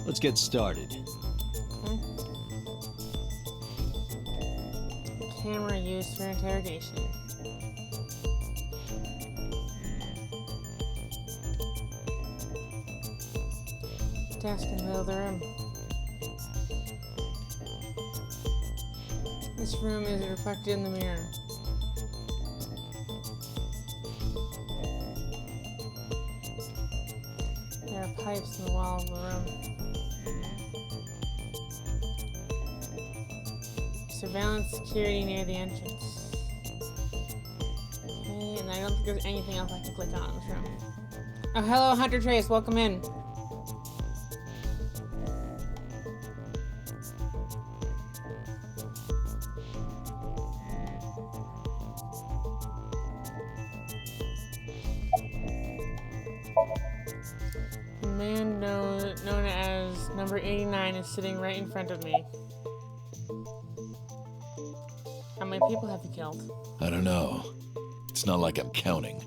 Let's get started. Okay. Camera used for interrogation. Desk in the middle of the room. This room is reflected in the mirror. There are pipes in the wall of the room. Surveillance security near the entrance. Okay, and I don't think there's anything else I can click on in this room. Oh, hello, Hunter Trace. Welcome in. The man known as number 89 is sitting right in front of me. How many people have you killed? I don't know. It's not like I'm counting.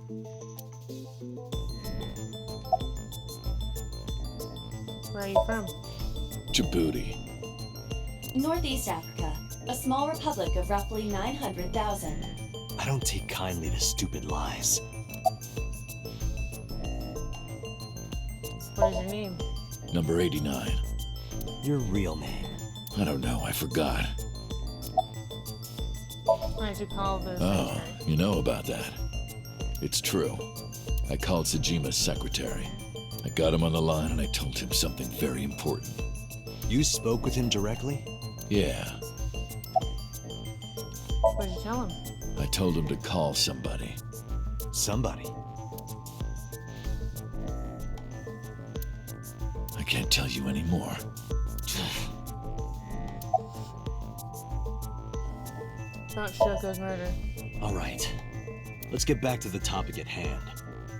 Where are you from? Djibouti. Northeast Africa, a small republic of roughly 900,000. I don't take kindly to stupid lies. What is your name? Number 89. Your real name. I don't know, I forgot. Why did you call this? Oh, you know about that. It's true. I called Sejima's secretary. I got him on the line and I told him something very important. You spoke with him directly? Yeah, What did you tell him? I told him to call somebody. Somebody. I can't tell you anymore. About Shoko's murder. All right. Let's get back to the topic at hand.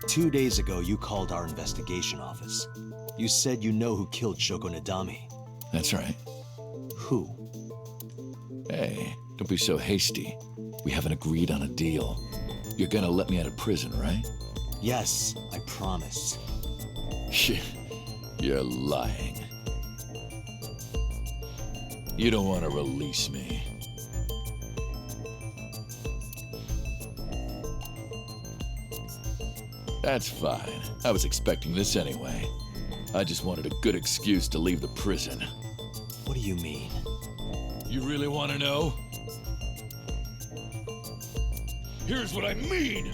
2 days ago, you called our investigation office. You said you know who killed Shoko Nadami. That's right. Who? Hey, don't be so hasty. We haven't agreed on a deal. You're gonna let me out of prison, right? Yes, I promise. You're lying. You don't want to release me. That's fine. I was expecting this anyway. I just wanted a good excuse to leave the prison. What do you mean? You really want to know? Here's what I mean!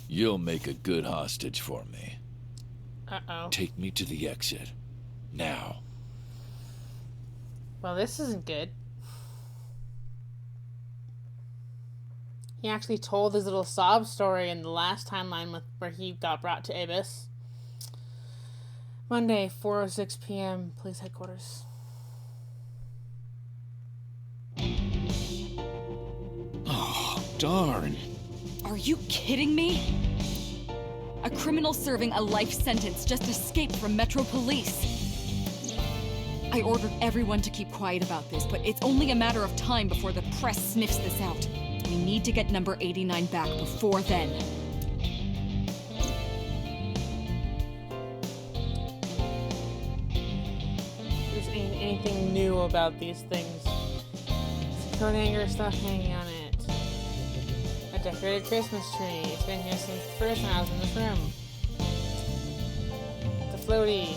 You'll make a good hostage for me. Uh-oh. Take me to the exit. Now. Well, this isn't good. He actually told his little sob story in the last timeline where he got brought to Abyss. Monday, 4:06 p.m., police headquarters. Oh, darn. Are you kidding me? A criminal serving a life sentence just escaped from Metro Police. I ordered everyone to keep quiet about this, but it's only a matter of time before the press sniffs this out. We need to get number 89 back before then. There's anything new about these things. Coat hanger, stuff hanging on it. A decorated Christmas tree. It's been here since the first time I was in this room. The floaty.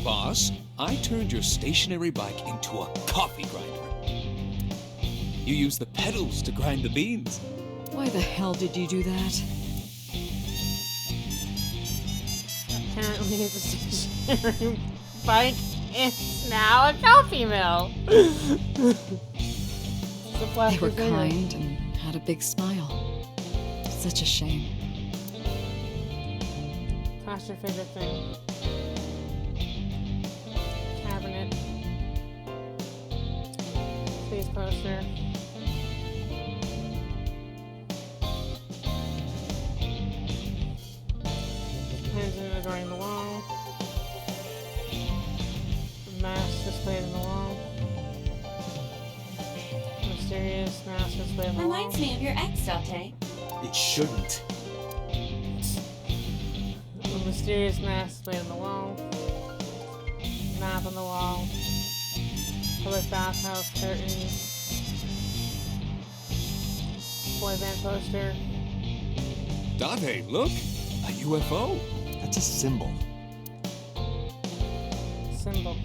Boss, I turned your stationary bike into a coffee grinder. You use the pedals to grind the beans. Why the hell did you do that? Apparently the stationary bike is now a coffee mill. They were kind and had a big smile. Such a shame. What's your favorite thing? Cabinet. Please poster. decorating the wall. Mask displayed on the wall. Mysterious mask displayed on the wall. Reminds me of your ex, Date. It shouldn't. A mysterious mask displayed on the wall. Map on the wall. Public bathhouse curtain. Boy band poster. Dante, look! A UFO! That's a symbol. Symbol.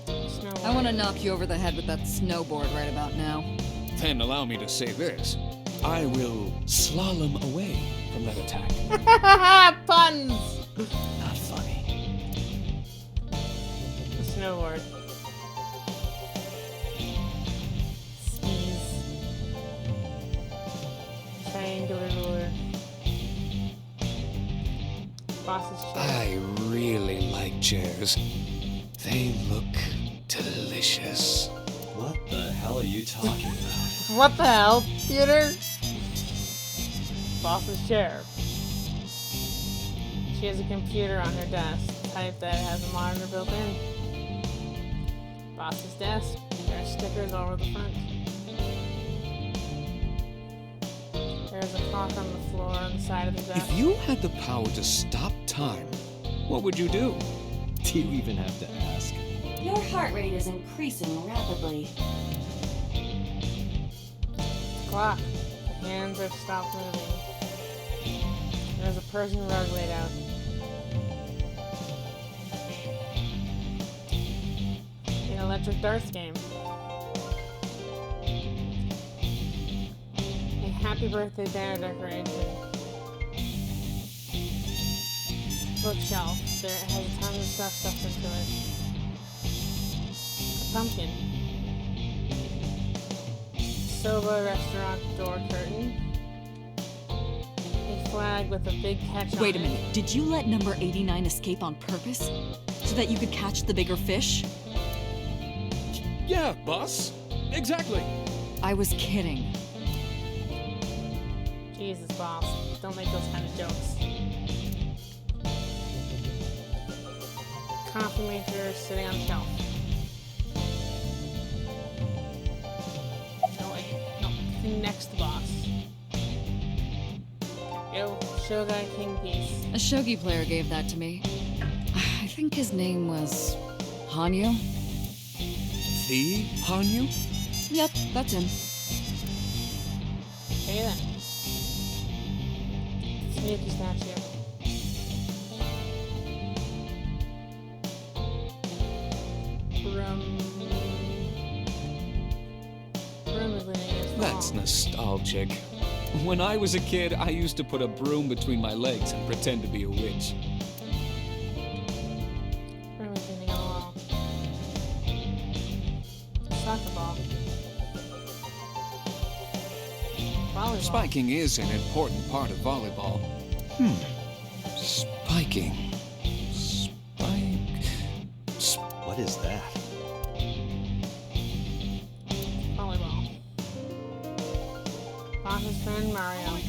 Snowboard. I want to knock you over the head with that snowboard right about now. Then allow me to say this. I will slalom away from that attack. Puns! Not funny. The snowboard. Skis. Triangular ruler. Boss's chair. I really like chairs. They look delicious. What the hell are you talking about? What the hell, Peter? Boss's chair. She has a computer on her desk, type that has a monitor built in. Boss's desk. There are stickers all over the front. There's a clock on the floor on the side of the desk. If you had the power to stop time, what would you do? Do you even have to ask? Your heart rate is increasing rapidly. Clock. The hands have stopped moving. There's a Persian rug laid out. An electric darts game. A happy birthday banner decoration. Bookshelf. There has a ton of stuff stuffed into it. A pumpkin. Soba restaurant door curtain. A flag with a big catch on it. Wait a minute, did you let number 89 escape on purpose? So that you could catch the bigger fish? Yeah, boss. Exactly. I was kidding. Jesus, boss. Don't make those kind of jokes. Coffee maker sitting on the shelf. No, thing next to boss. Go, Shogun King piece. A shogi player gave that to me. I think his name was Hanyu? The Hanyu? Yep, that's him. Okay then. Sneaky statue. Broom is leaning against the That's wall. nostalgic. When I was a kid, I used to put a broom between my legs and pretend to be a witch. Broom is leaning on the wall. Soccer ball. Volleyball. Spiking is an important part of volleyball. Spiking. What is that? Volleyball. Boss's friend Mario. Boss's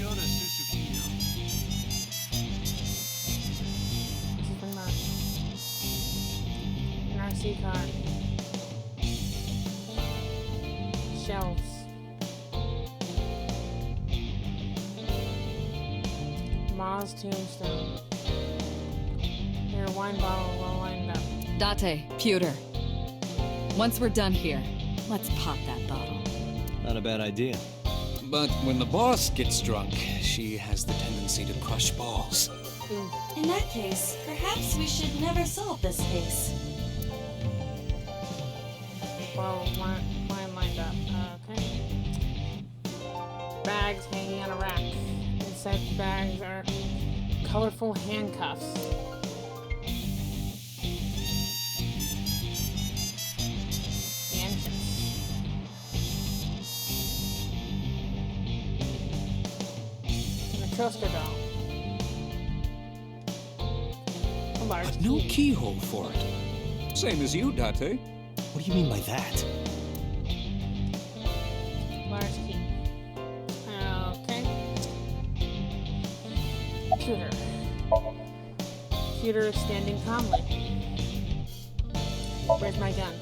friend Mario. An RC car. Shelves. Ma's tombstone. Your wine bottle well lined up. Date, pewter. Once we're done here, let's pop that bottle. Not a bad idea. But when the boss gets drunk, she has the tendency to crush balls. Ooh. In that case, perhaps we should never solve this case. Well, wine lined up. Okay. Bags hanging on a rack. Inside the bags are colorful handcuffs. The entrance. And a toaster doll. A large But no key. keyhole for it. Same as you, Date. What do you mean by that? Large key. Okay. computer. Computer is standing calmly. Where's my gun?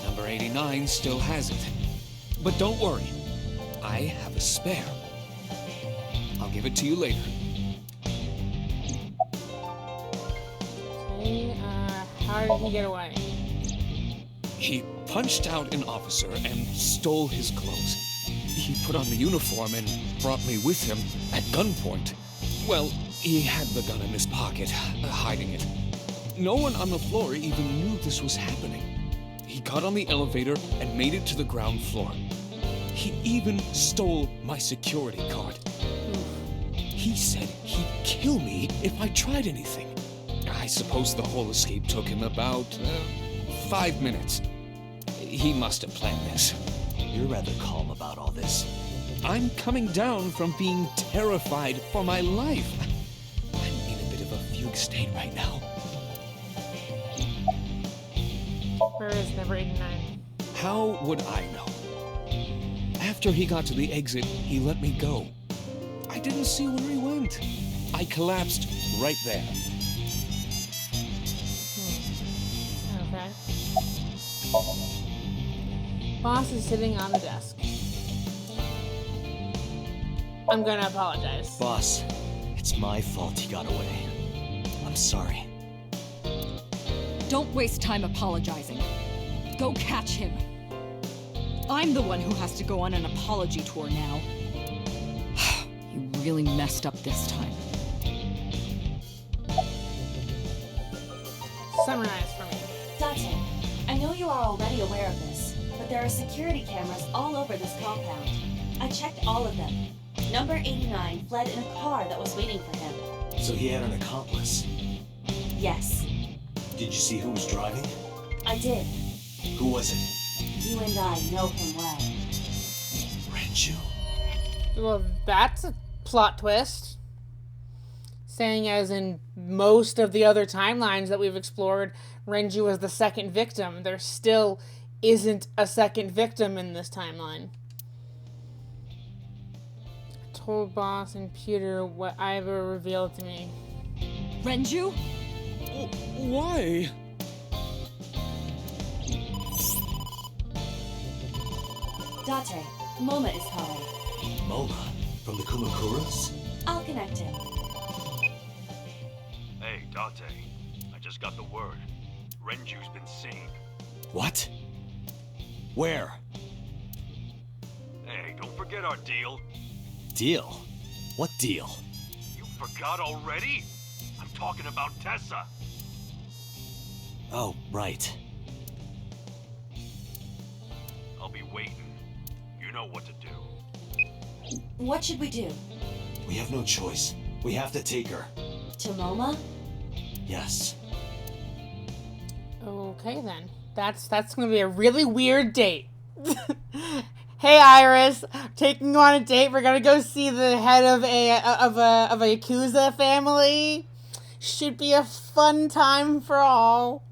Number 89 still has it. But don't worry. I have a spare. I'll give it to you later. Okay, how did he get away? He punched out an officer and stole his clothes. He put on the uniform and brought me with him at gunpoint. Well, he had the gun in his pocket, hiding it. No one on the floor even knew this was happening. He got on the elevator and made it to the ground floor. He even stole my security card. He said he'd kill me if I tried anything. I suppose the whole escape took him about 5 minutes. He must have planned this. You're rather calm about all this. I'm coming down from being terrified for my life. I'm in a bit of a fugue state right now. Where is number 89? How would I know? After he got to the exit, he let me go. I didn't see where he went. I collapsed right there. Okay. Boss is sitting on the desk. I'm gonna apologize. Boss, it's my fault he got away. I'm sorry. Don't waste time apologizing. Go catch him. I'm the one who has to go on an apology tour now. You really messed up this time. Summarize for me. Date, I know you are already aware of this, but there are security cameras all over this compound. I checked all of them. Number 89 fled in a car that was waiting for him. So he had an accomplice. Yes, Did you see who was driving? I did. Who was it? You and I know him well. Renju. Well, that's a plot twist. Saying as in most of the other timelines that we've explored, Renju was the second victim. There still isn't a second victim in this timeline. I told Boss and Peter what Ivor revealed to me. Renju? Why? Date, Moma is calling. Moma, from the Kumakuras? I'll connect him. Hey, Date. I just got the word. Renju's been seen. What? Where? Hey, don't forget our deal. Deal? What deal? You forgot already? I'm talking about Tessa. Oh, right. I'll be waiting. You know what to do. What should we do? We have no choice. We have to take her. To Moma? Yes. Okay then. That's gonna be a really weird date. Hey Iris, taking you on a date. We're gonna go see the head of a Yakuza family. Should be a fun time for all.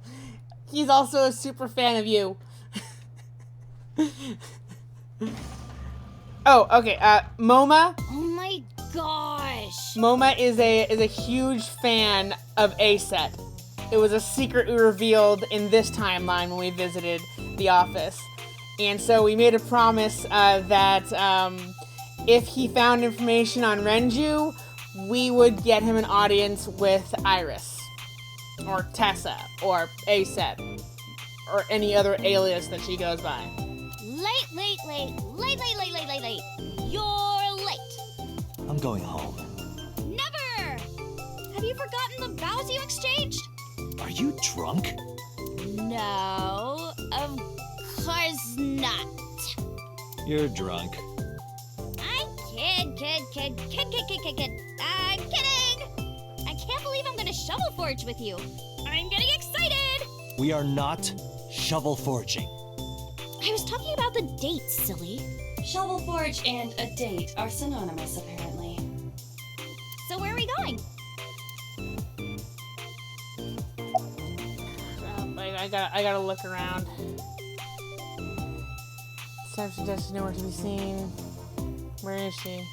He's also a super fan of you. Oh, okay. Moma. Oh my gosh. Moma is a huge fan of A-Set. It was a secret we revealed in this timeline when we visited the office. And so we made a promise that if he found information on Renju, we would get him an audience with Iris. Or Tessa. Or A-Set. Or any other alias that she goes by. Late. You're late. I'm going home. Never! Have you forgotten the vows you exchanged? Are you drunk? No, of course not. You're drunk. I'm kid. I'm kidding! I can't believe I'm gonna shovel forge with you. I'm getting excited! We are not shovel forging. I was talking about the date, silly. Shovel Forge and a date are synonymous, apparently. So where are we going? I gotta look around. Steps doesn't know where to be seen. Where is she?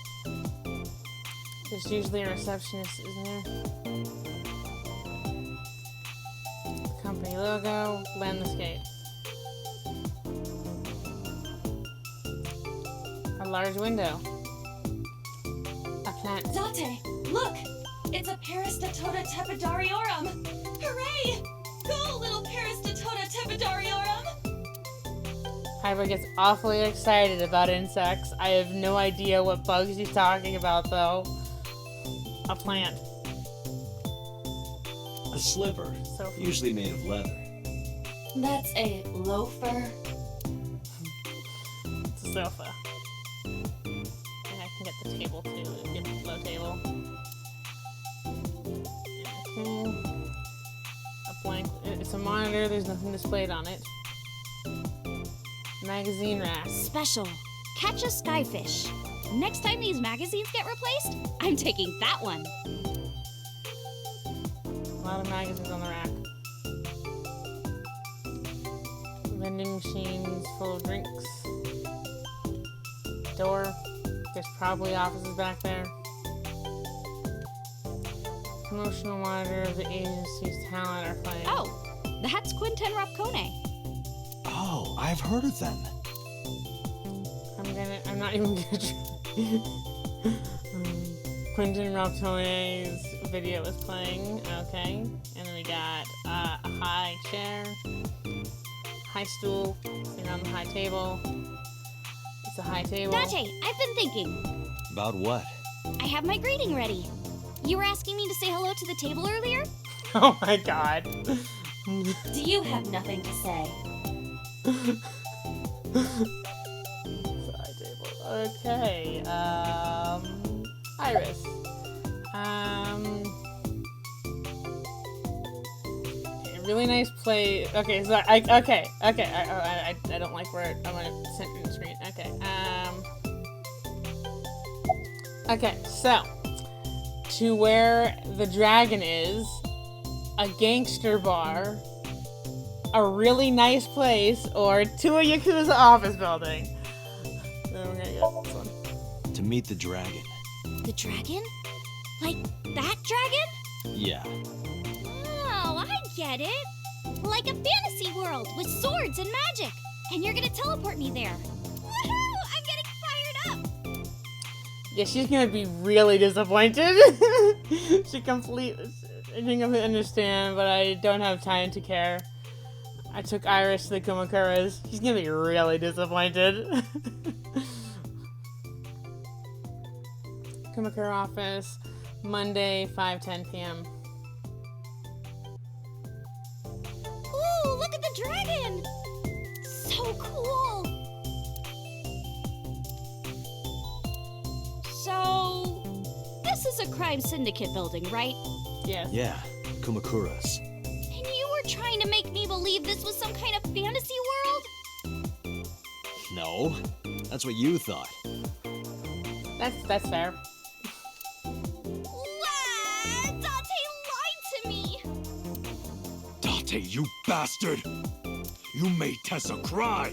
There's usually a receptionist, isn't there? Company logo, landscape. A large window. A plant. Date, look! It's a Peristatota tepidoriorum! Hooray! Go, little Peristatota tepidoriorum! Hyper gets awfully excited about insects. I have no idea what bugs he's talking about, though. A plant. A slipper, So usually made of leather. That's a loafer. it's a sofa. And I can get the table too. Get the low table. Okay. A blank. It's a monitor. There's nothing displayed on it. Magazine rack. Special. Catch a skyfish. Next time these magazines get replaced, I'm taking that one. A lot of magazines on the rack. Vending machines full of drinks. Door. There's probably offices back there. Promotional monitor of the agency's talent are playing. Oh, that's Quinten Rapcone. Oh, I've heard of them. I'm not even gonna try. Quentin Raptone's video is playing. Okay. And then we got a high chair. High stool. Sitting on the high table. It's a high table. Date, I've been thinking. About what? I have my greeting ready. You were asking me to say hello to the table earlier? Oh my god. Do you have nothing to say? Side table. Okay. Iris. Okay, really nice play. Okay, so I don't like where I'm on a center screen. Okay. Okay, so to where the dragon is, a gangster bar, a really nice place, or to a Yakuza office building. Then we're gonna get this one. To meet the dragon. The dragon? Like that dragon? Yeah. Oh, I get it. Like a fantasy world with swords and magic. And you're gonna teleport me there. Woohoo! I'm getting fired up! Yeah, she's gonna be really disappointed. She completely understand, but I don't have time to care. I took Iris to the Kumakuras. She's gonna be really disappointed. Kumakura office, Monday, 5:10 p.m. Ooh, look at the dragon! So cool! So, this is a crime syndicate building, right? Yes. Yeah, Kumakuras. And you were trying to make me believe this was some kind of fantasy world? No, that's what you thought. That's fair. Date lied to me! Date, you bastard! You made Tessa cry!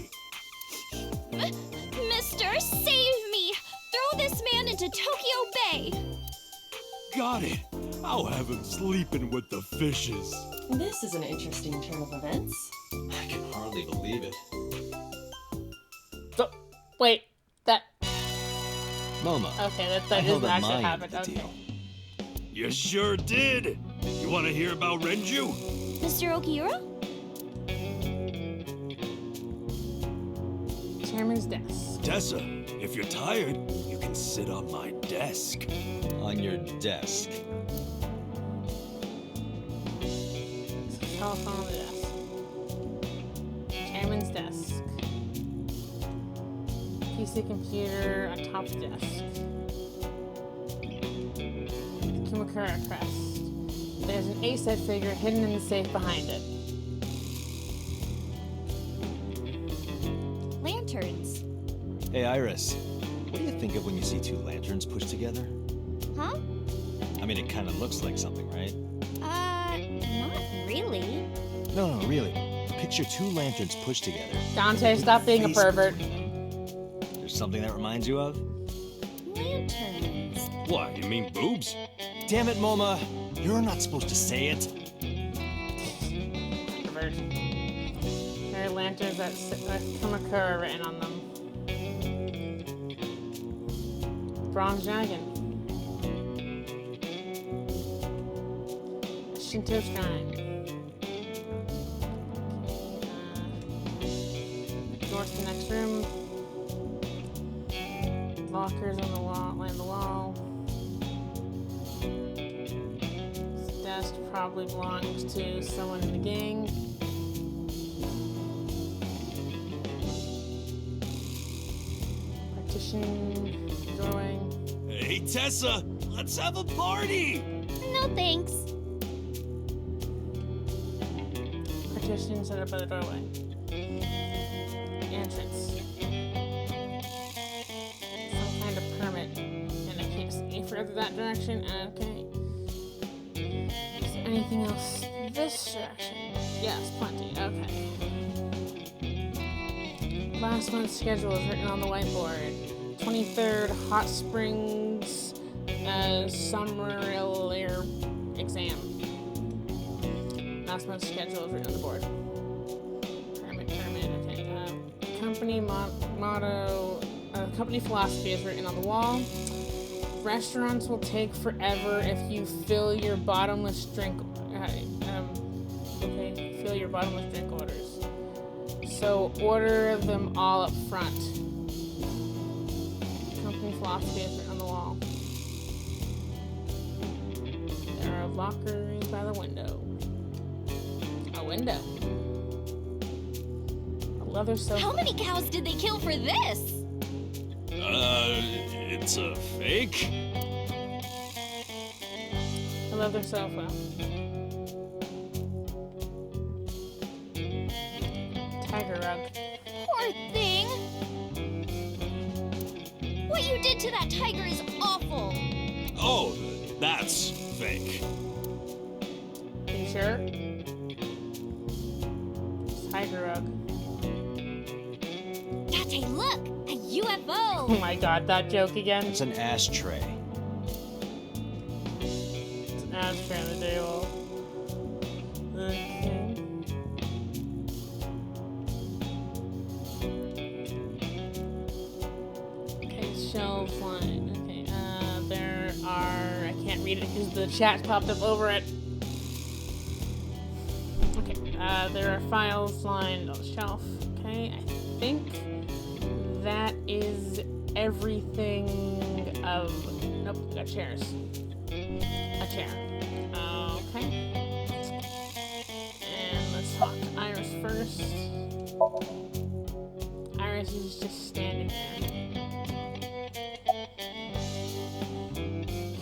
Mister, save me! Throw this man into Tokyo Bay! Got it! I'll have him sleeping with the fishes. This is an interesting turn of events. I can hardly believe it. So, wait, that. Momo. Okay, that I held doesn't up actually my end happen. of the Okay. deal. You sure did! You want to hear about Renju? Mr. Okiura? Chairman's desk. Tessa, if you're tired, you can sit on my desk. On your desk. Telephone on the desk. Chairman's desk. PC computer on top of the desk. Kumakura crest. There's an A-set figure hidden in the safe behind it. Lanterns. Hey, Iris. What do you think of when you see two lanterns pushed together? Huh? I mean, it kind of looks like something, right? Not really. No, really. Picture two lanterns pushed together. Dante, stop being a Face pervert. There's something that reminds you of? Lanterns. What, you mean boobs? Damn it, Moma. You're not supposed to say it. There are lanterns that Kumako are written on them. Bronze dragon. A Shinto shrine. Doors to the next room. Lockers on the wall, line the wall. This desk probably belongs to someone in the gang. Partition, doorway. Hey, Tessa, let's have a party! No thanks. Partition set up by the doorway. Entrance. Some kind of permit. And I can't see any further that direction. Okay. Is there anything else this direction? Yes, plenty. Okay. Last month's schedule is written on the whiteboard. 23rd, Hot Springs summer air exam. Last month's schedule is written on the board. Permit, okay. Company motto, company philosophy is written on the wall. Restaurants will take forever if you fill your bottomless drink. Fill your bottomless drink orders. So order them all up front. Company philosophy is written on the wall. There are lockers by the window. A window. A leather sofa. How many cows did they kill for this? It's a fake? A leather sofa. Tiger rug. Poor thing. What you did to that tiger is awful. Oh, that's fake. Are you sure? Tiger rug. Tate, look! A UFO! Oh my god, that joke again. It's an ashtray. It's an ashtray on the table. Okay. Okay, shelves line. Okay, there are... I can't read it because the chat popped up over it. Okay, there are files lined on the shelf. Okay, I think that is everything of... Nope, we got chairs. A chair. Okay. And let's talk to Iris first. Iris is just standing there.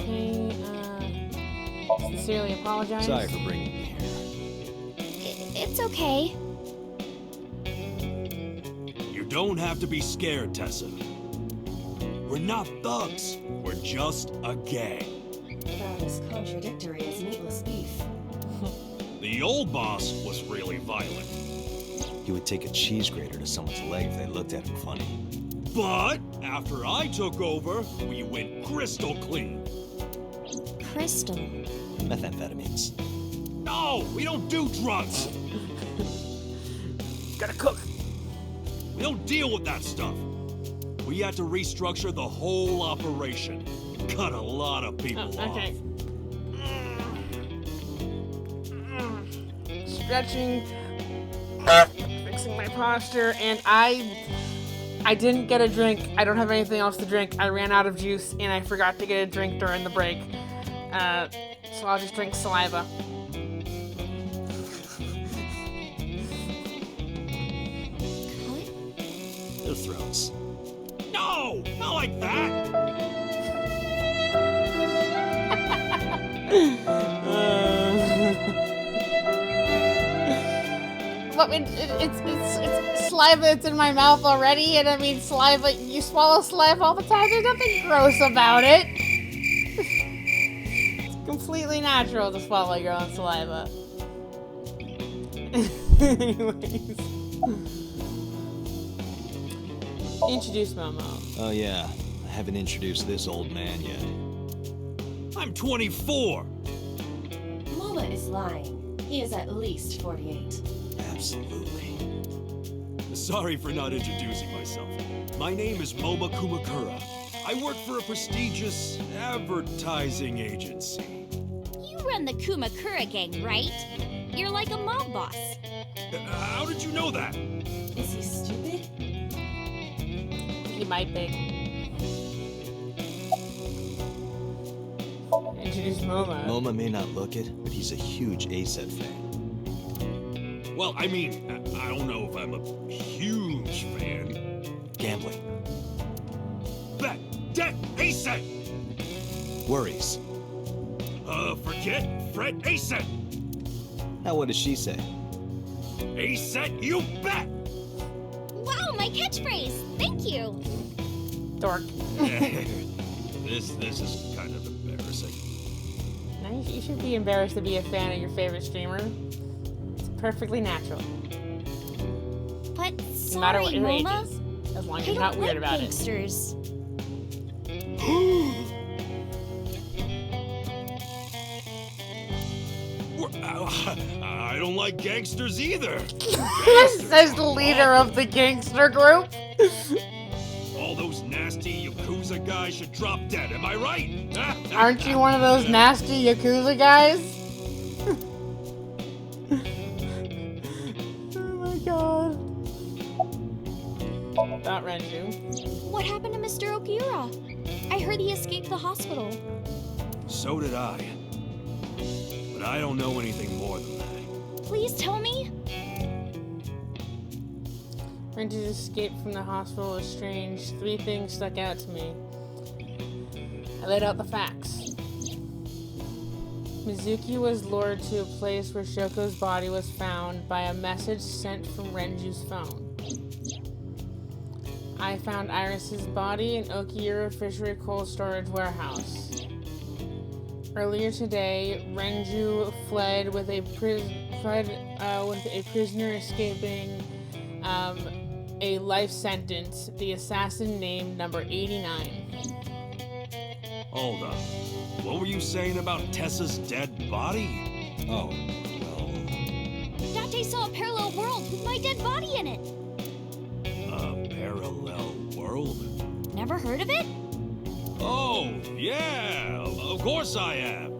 Okay, sincerely apologize. Sorry for bringing me here. It's okay. You don't have to be scared, Tessa. We're not thugs. We're just a gang. About as contradictory as meatless beef. The old boss was really violent. He would take a cheese grater to someone's leg if they looked at him funny. But after I took over, we went crystal clean. Crystal. Methamphetamines. No, we don't do drugs. Gotta cook. We don't deal with that stuff. We had to restructure the whole operation. Cut a lot of people Okay. off. Stretching. Fixing my posture, and I didn't get a drink. I don't have anything else to drink. I ran out of juice, and I forgot to get a drink during the break. So I'll just drink saliva. Their throats. No, not like that. I mean, it's saliva that's in my mouth already, and I mean saliva. You swallow saliva all the time. There's nothing gross about it. It's completely natural to swallow your own saliva. Anyways, introduce Momo. Oh yeah, I haven't introduced this old man yet. I'm 24! Mola is lying. He is at least 48. Absolutely. Sorry for not introducing myself. My name is Moma Kumakura. I work for a prestigious advertising agency. You run the Kumakura gang, right? You're like a mob boss. How did you know that? Is he stupid? He might be. Introduce Moma. Moma may not look it, but he's a huge ASET fan. Well, I mean, I don't know if I'm a huge fan. Gambling. Bet, debt, ASET! Worries. Forget, fret, ASET! Now what does she say? ASET, you bet! Wow, my catchphrase! Thank you! Dork. This is kind of embarrassing. Now you should be embarrassed to be a fan of your favorite streamer. It's perfectly natural. But No matter sorry, what your age Moma. is. As long as I you're not don't weird like about it. gangsters. I don't like gangsters either. Says the leader of the gangster group. All those nasty Yakuza guys should drop dead, am I right? Aren't you one of those nasty Yakuza guys? Oh my god. About Renju. What happened to Mr. Okiura? I heard he escaped the hospital. So did I. But I don't know anything more than that. Please tell me? Renju's escape from the hospital was strange. 3 things stuck out to me. I laid out the facts. Mizuki was lured to a place where Shoko's body was found by a message sent from Renju's phone. I found Iris's body in Okiura Fishery Cold Storage Warehouse. Earlier today, Renju fled with a prisoner escaping a life sentence. The assassin named number 89. Hold on. What were you saying about Tessa's dead body? Oh, well... Date saw a parallel world with my dead body in it. A parallel world? Never heard of it? Oh, yeah, of course I have.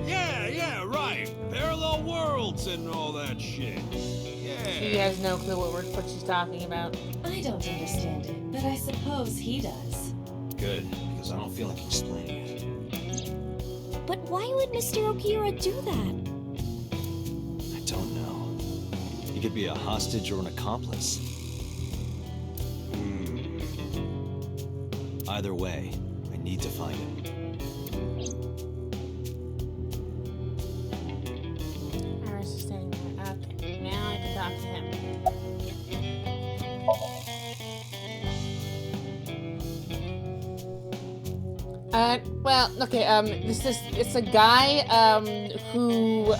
Yeah, right. Parallel worlds and all that shit. Yeah. She has no clue what she's talking about. I don't understand it, but I suppose he does. Good, because I don't feel like explaining it. But why would Mr. Okiura do that? I don't know. He could be a hostage or an accomplice. Either way, I need to find him. Iris is standing there. Okay, now I can talk to him. Well, okay, it's a guy, who,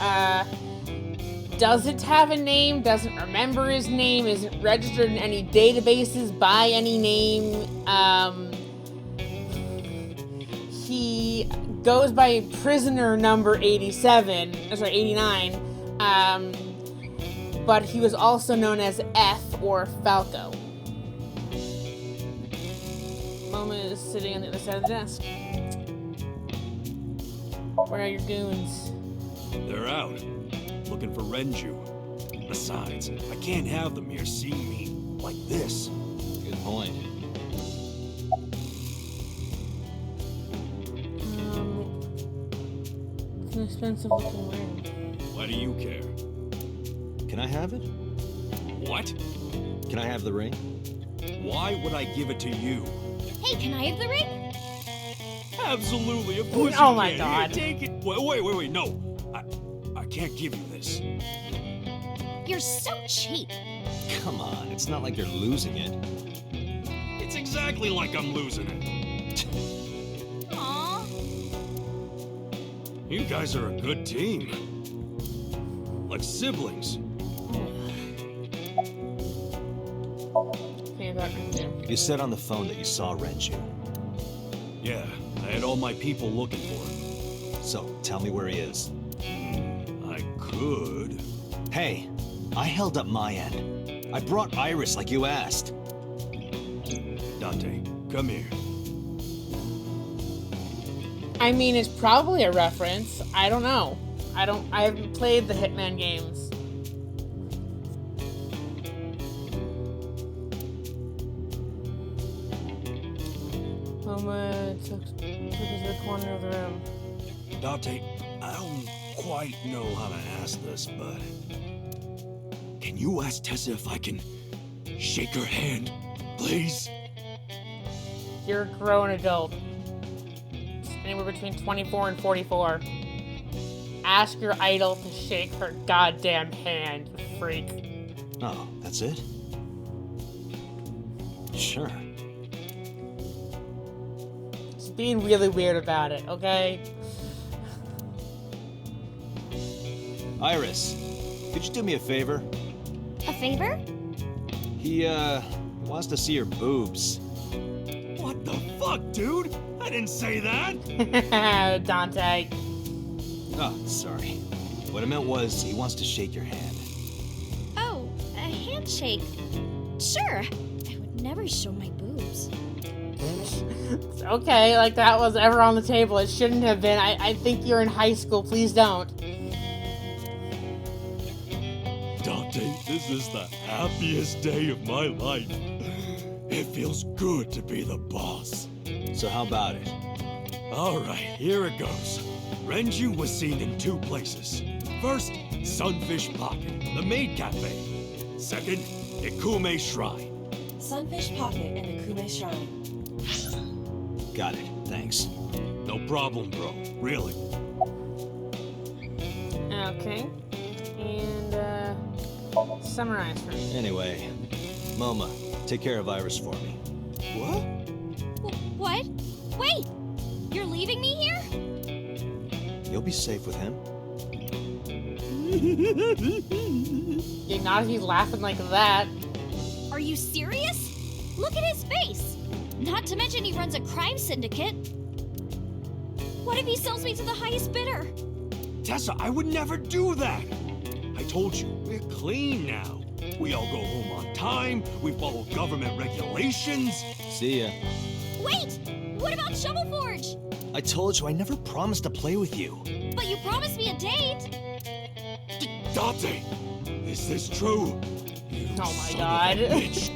doesn't have a name, doesn't remember his name, isn't registered in any databases by any name, he goes by prisoner number 89, but he was also known as F or Falco. Moma is sitting on the other side of the desk. Where are your goons? They're out, looking for Renju. Besides, I can't have them here seeing me like this. Good point. It's an expensive looking ring. Why do you care? Can I have it? What? Can I have the ring? Why would I give it to you? Hey, can I have the ring? Absolutely, of course Oh you my can. God. Here, take it. Wait, no. I can't give you this. You're so cheap. Come on, it's not like you're losing it. It's exactly like I'm losing it. Aww. You guys are a good team. Like siblings. Okay, that ring too. You said on the phone that you saw Renju. Yeah, I had all my people looking for him. So, tell me where he is. I could. Hey, I held up my end. I brought Iris like you asked. Dante, come here. I mean, it's probably a reference. I don't know. I haven't played the Hitman games. Mama took us to the corner of the room. Dante, I don't quite know how to ask this, but... Can you ask Tessa if I can shake her hand, please? You're a grown adult. Anywhere between 24 and 44. Ask your idol to shake her goddamn hand, you freak. Oh, that's it? Sure. Just being really weird about it, okay? Iris, could you do me a favor? A favor? He wants to see your boobs. What the fuck, dude? I didn't say that! Dante. Oh, sorry. What I meant was, he wants to shake your hand. Oh, a handshake. Sure. I would never show my boobs. It's okay, like that was ever on the table. It shouldn't have been. I think you're in high school. Please don't. Dante, this is the happiest day of my life. It feels good to be the boss. So how about it? Alright, here it goes. Renju was seen in 2 places. First, Sunfish Pocket, the maid cafe. Second, Ikume Shrine. Sunfish Pocket and the Kume Shrine. Got it, thanks. No problem, bro. Really. Okay. And, summarize for me. Anyway, Moma, take care of Iris for me. What? What? Wait! You're leaving me here? You'll be safe with him. Yeah, not if he's laughing like that. Are you serious? Look at his face! Not to mention he runs a crime syndicate. What if he sells me to the highest bidder? Tessa, I would never do that! I told you, we're clean now. We all go home on time, we follow government regulations. See ya. Wait! What about Shovel Forge? I told you I never promised to play with you. But you promised me a date! Dante, is this true? You Oh my son God. of a bitch.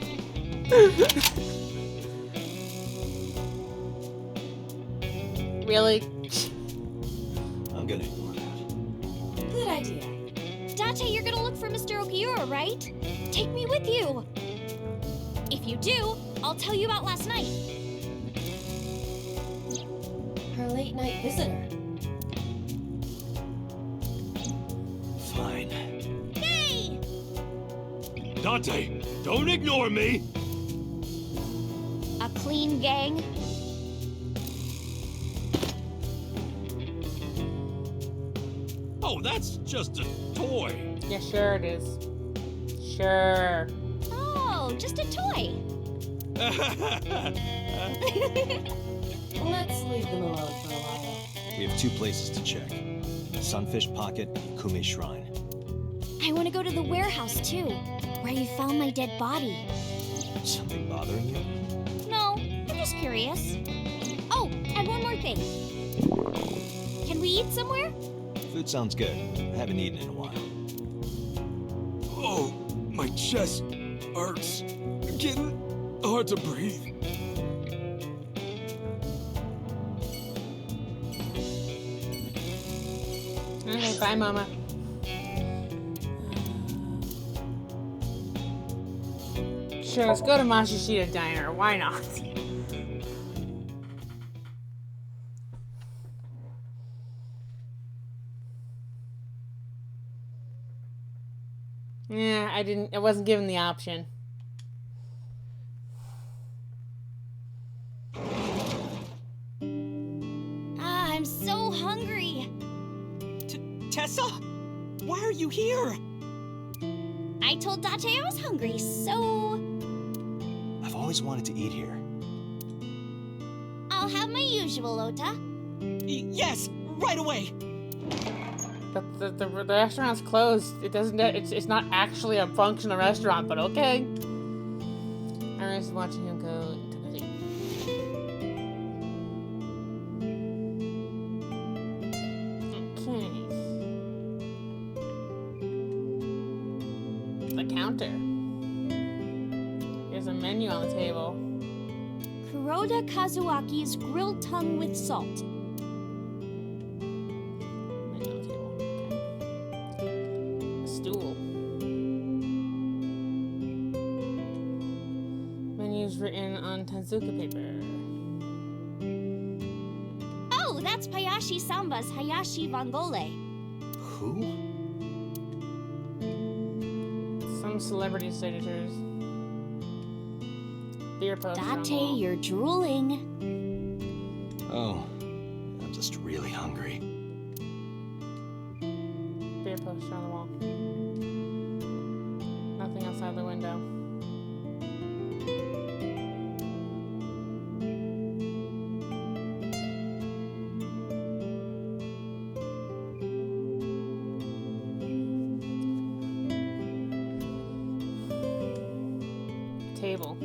Really? I'm gonna ignore that. Good idea. Dante, you're gonna look for Mr. Okiura, right? Take me with you. If you do, I'll tell you about last night. Her late night visitor. Fine. Yay! Dante, don't ignore me! A clean gang. Oh, that's just a toy. Yeah, sure it is. Sure. Oh, just a toy. Let's leave them alone for a while. We have 2 places to check. Sunfish Pocket and Ikume Shrine. I want to go to the warehouse too, where you found my dead body. Something bothering you? No, I'm just curious. Oh, and one more thing. Can we eat somewhere? Food sounds good. I haven't eaten in a while. Oh, my chest hurts. Getting hard to breathe. Okay, bye, Mama. Sure, let's go to Mashishita Diner. Why not? Yeah, I wasn't given the option. Ah, I'm so hungry. Tessa? Why are you here? I told Dante I was hungry, so... I've always wanted to eat here. I'll I'll have my usual, Ota. Yes, right away. The restaurant's closed. It doesn't. It's not actually a functional restaurant, but okay. Iris is watching him go into the Okay. The counter. There's a menu on the table. Kuroda Kazuaki's grilled tongue with salt. Menu on the table. Okay. A stool. Menus written on Tanzuka paper. Oh, that's Payashi Samba's Hayashi Vangole. Who? Some celebrity signatures. Beer poster on the Date, wall. you're drooling. Oh, I'm just really hungry. Beer poster on the wall. Nothing outside the window. Table.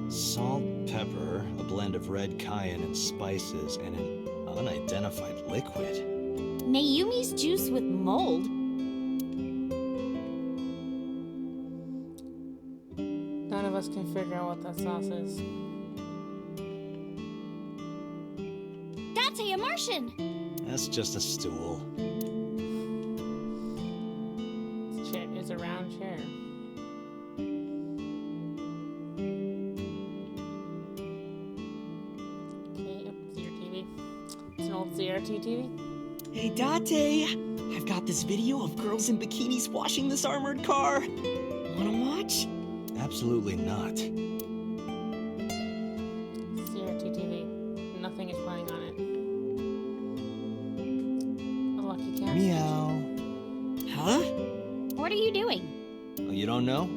Salt, pepper, a blend of red cayenne and spices, and an unidentified liquid. Mayumi's juice with mold. None of us can figure out what that sauce is. That's a Martian. That's just a stool. It's a round chair. Okay, up to your TV. It's an old CRT TV. Hey, Date. I've got this video of girls in bikinis washing this armored car. Wanna watch? Absolutely not. CRT TV. Nothing is playing on it. A lucky cat. Meow. Huh? What are you doing? Oh, you don't know?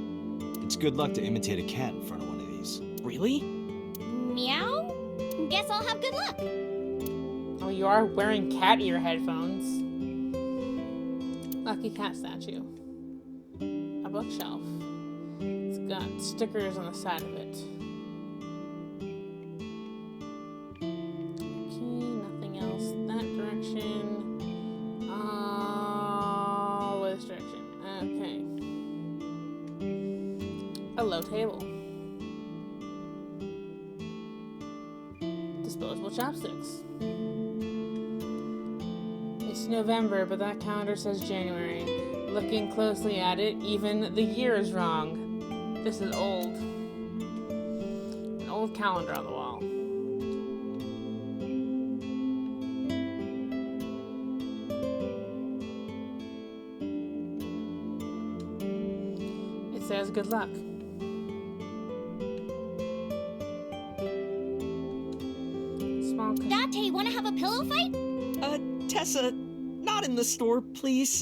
It's good luck to imitate a cat in front of one of these. Really? Meow? Guess I'll have good luck. Oh, you are wearing cat ear headphones. Lucky cat statue. A bookshelf. It's got stickers on the side of it. Okay, nothing else. That direction. All this direction. Okay. A low table. Disposable chopsticks. It's November, but that calendar says January. Looking closely at it, even the year is wrong. This is old. An old calendar on the wall. It says good luck. Small cushion. Date, wanna have a pillow fight? Tessa, not in the store, please.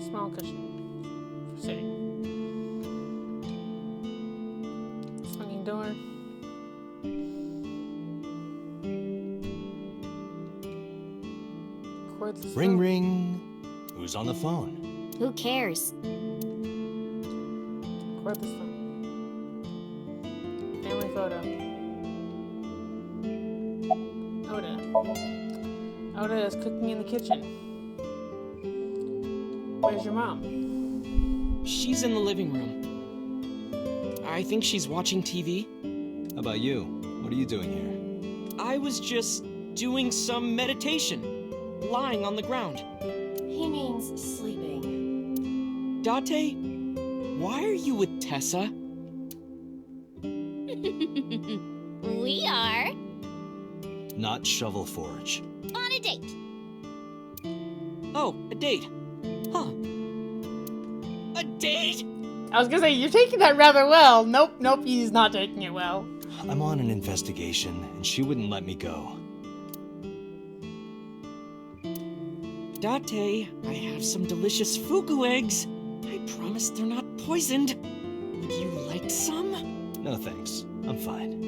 Small cushion for sitting. Swinging door. Cordless Ring phone. ring. Who's on the phone? Who cares? Cordless phone. Family photo. Oda. Oda is cooking in the kitchen. Where's your mom? She's in the living room. I think she's watching TV. How about you? What are you doing here? I was just doing some meditation, lying on the ground. He means sleeping. Date, why are you with Tessa? We are Not Shovel Forge. on a date. Oh, a date. Huh. A date? I was gonna say, you're taking that rather well. Nope, he's not taking it well. I'm on an investigation, and she wouldn't let me go. Date, I have some delicious fugu eggs. I promise they're not poisoned. Would you like some? No thanks. I'm fine.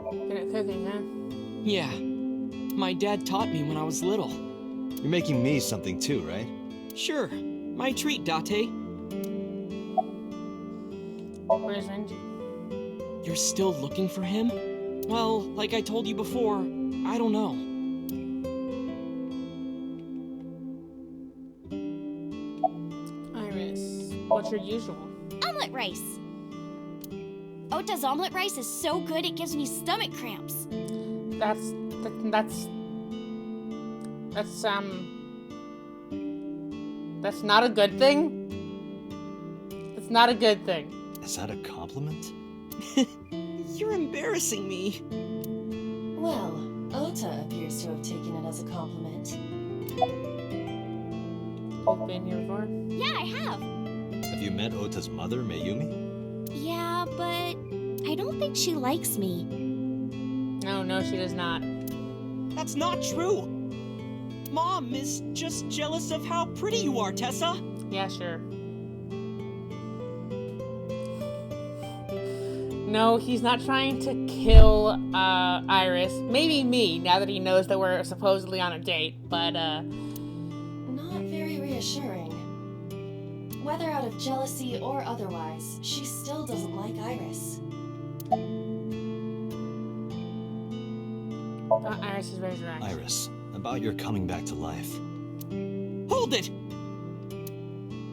Good at cooking, huh? Yeah. My dad taught me when I was little. You're making me something too, right? Sure. My treat, Date. Where's Renji? You're still looking for him? Well, like I told you before, I don't know. Iris, what's your usual? Omelet rice. Ota's omelet rice is so good it gives me stomach cramps. That's not a good thing. That's not a good thing. Is that a compliment? You're embarrassing me. Well, Ota appears to have taken it as a compliment. You've been here before? Yeah, I have. Have you met Ota's mother, Mayumi? Yeah, but I don't think she likes me. No, she does not. That's not true. Mom is just jealous of how pretty you are, Tessa. Yeah, sure. No, he's not trying to kill Iris. Maybe me, now that he knows that we're supposedly on a date, but Not very reassuring. Whether out of jealousy or otherwise, she still doesn't like Iris. Iris is resurrected. Iris, about your coming back to life. Hold it!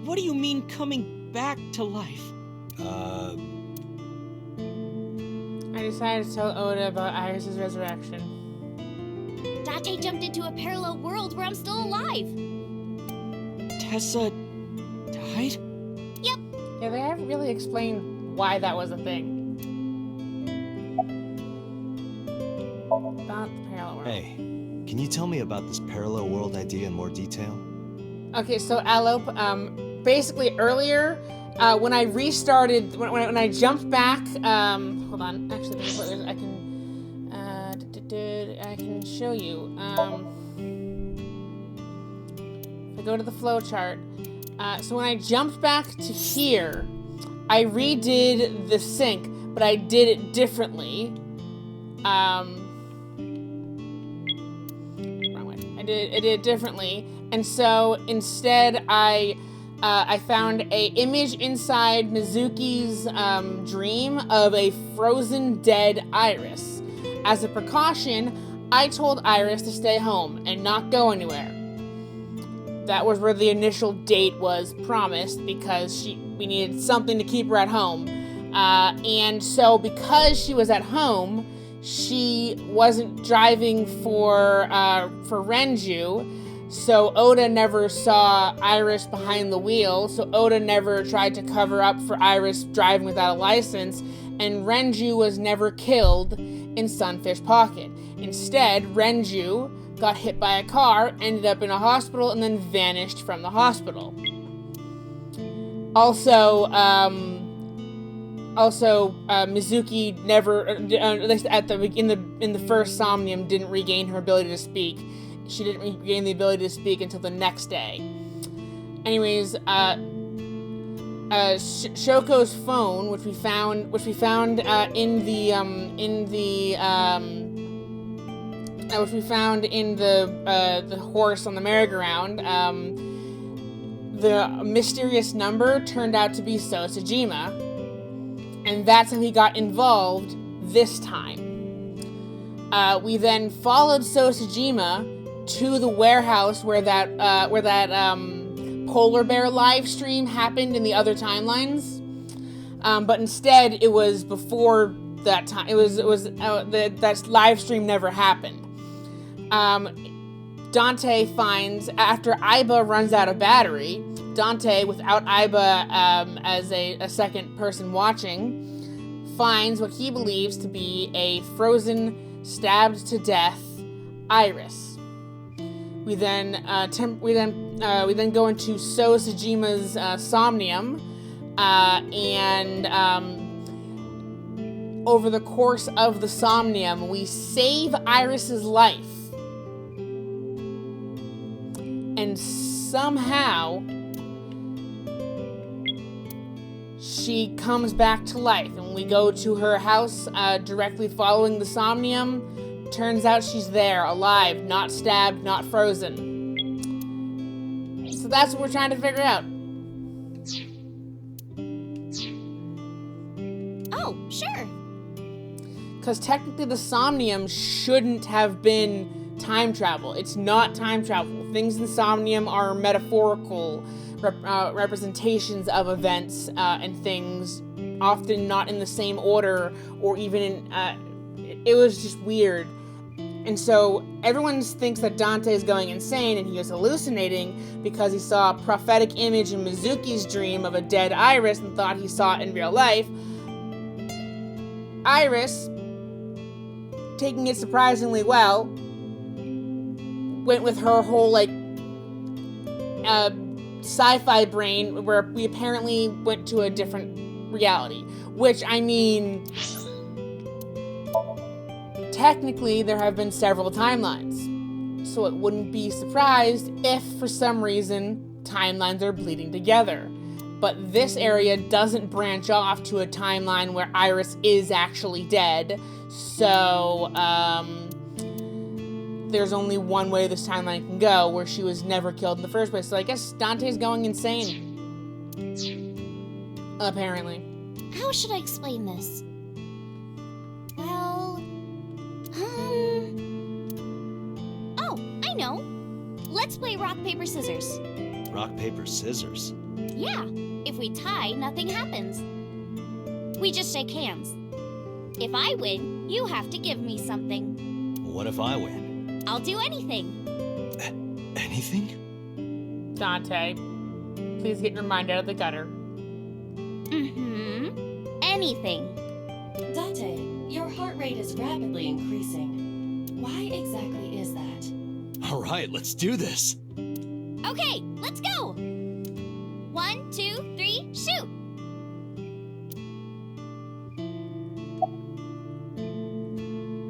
What do you mean coming back to life? I decided to tell Oda about Iris' resurrection. Date jumped into a parallel world where I'm still alive. Tessa died? Yep. Yeah, they haven't really explained why that was a thing. About the parallel world. Hey, can you tell me about this parallel world idea in more detail? Okay, so Alop, basically earlier, when I restarted, when I jumped back, hold on, actually, I can show you. If I go to the flowchart, so when I jumped back to here, I redid the sync, but I did it differently. Wrong way. I did it differently, and so instead I found a image inside Mizuki's dream of a frozen dead Iris. As a precaution, I told Iris to stay home and not go anywhere. That was where the initial date was promised because we needed something to keep her at home. And so because she was at home, she wasn't driving for Renju. So Oda never saw Iris behind the wheel, so Oda never tried to cover up for Iris driving without a license, and Renju was never killed in Sunfish Pocket. Instead, Renju got hit by a car, ended up in a hospital, and then vanished from the hospital. Also, Mizuki never, at least in the first Somnium, didn't regain her ability to speak. She didn't regain the ability to speak until the next day. Anyways, Shoko's phone, which we found in the horse on the merry-go-round, the mysterious number turned out to be Sosajima, and that's how he got involved this time. We then followed Sosajima to the warehouse where that polar bear live stream happened in the other timelines, but instead it was before that time. That live stream never happened. Dante finds, after Aiba runs out of battery, Dante, without Aiba as a second person watching, finds what he believes to be a frozen, stabbed to death Iris. We then go into So Sajima's Somnium, and over the course of the Somnium, we save Iris's life. and somehow she comes back to life. And we go to her house directly following the Somnium. Turns out she's there, alive, not stabbed, not frozen. So that's what we're trying to figure out. Oh, sure. Because technically the Somnium shouldn't have been time travel. It's not time travel. Things in Somnium are metaphorical representations of events and things, often not in the same order, or even in... it was just weird. And so everyone thinks that Dante is going insane and he is hallucinating because he saw a prophetic image in Mizuki's dream of a dead Iris and thought he saw it in real life. Iris, taking it surprisingly well, went with her whole, like, sci-fi brain where we apparently went to a different reality. Which, I mean... Technically, there have been several timelines, so it wouldn't be surprised if, for some reason, timelines are bleeding together. But this area doesn't branch off to a timeline where Iris is actually dead, so, there's only one way this timeline can go, where she was never killed in the first place. So I guess Dante's going insane. Apparently. How should I explain this? Well... Oh, I know. Let's play rock, paper, scissors. Rock, paper, scissors? Yeah. If we tie, nothing happens. We just shake hands. If I win, you have to give me something. What if I win? I'll do anything. Anything? Dante, please get your mind out of the gutter. Mm-hmm. Anything. Dante, your heart rate is rapidly increasing. Why exactly is that? All right, let's do this. Okay, let's go. 1, 2, 3, shoot.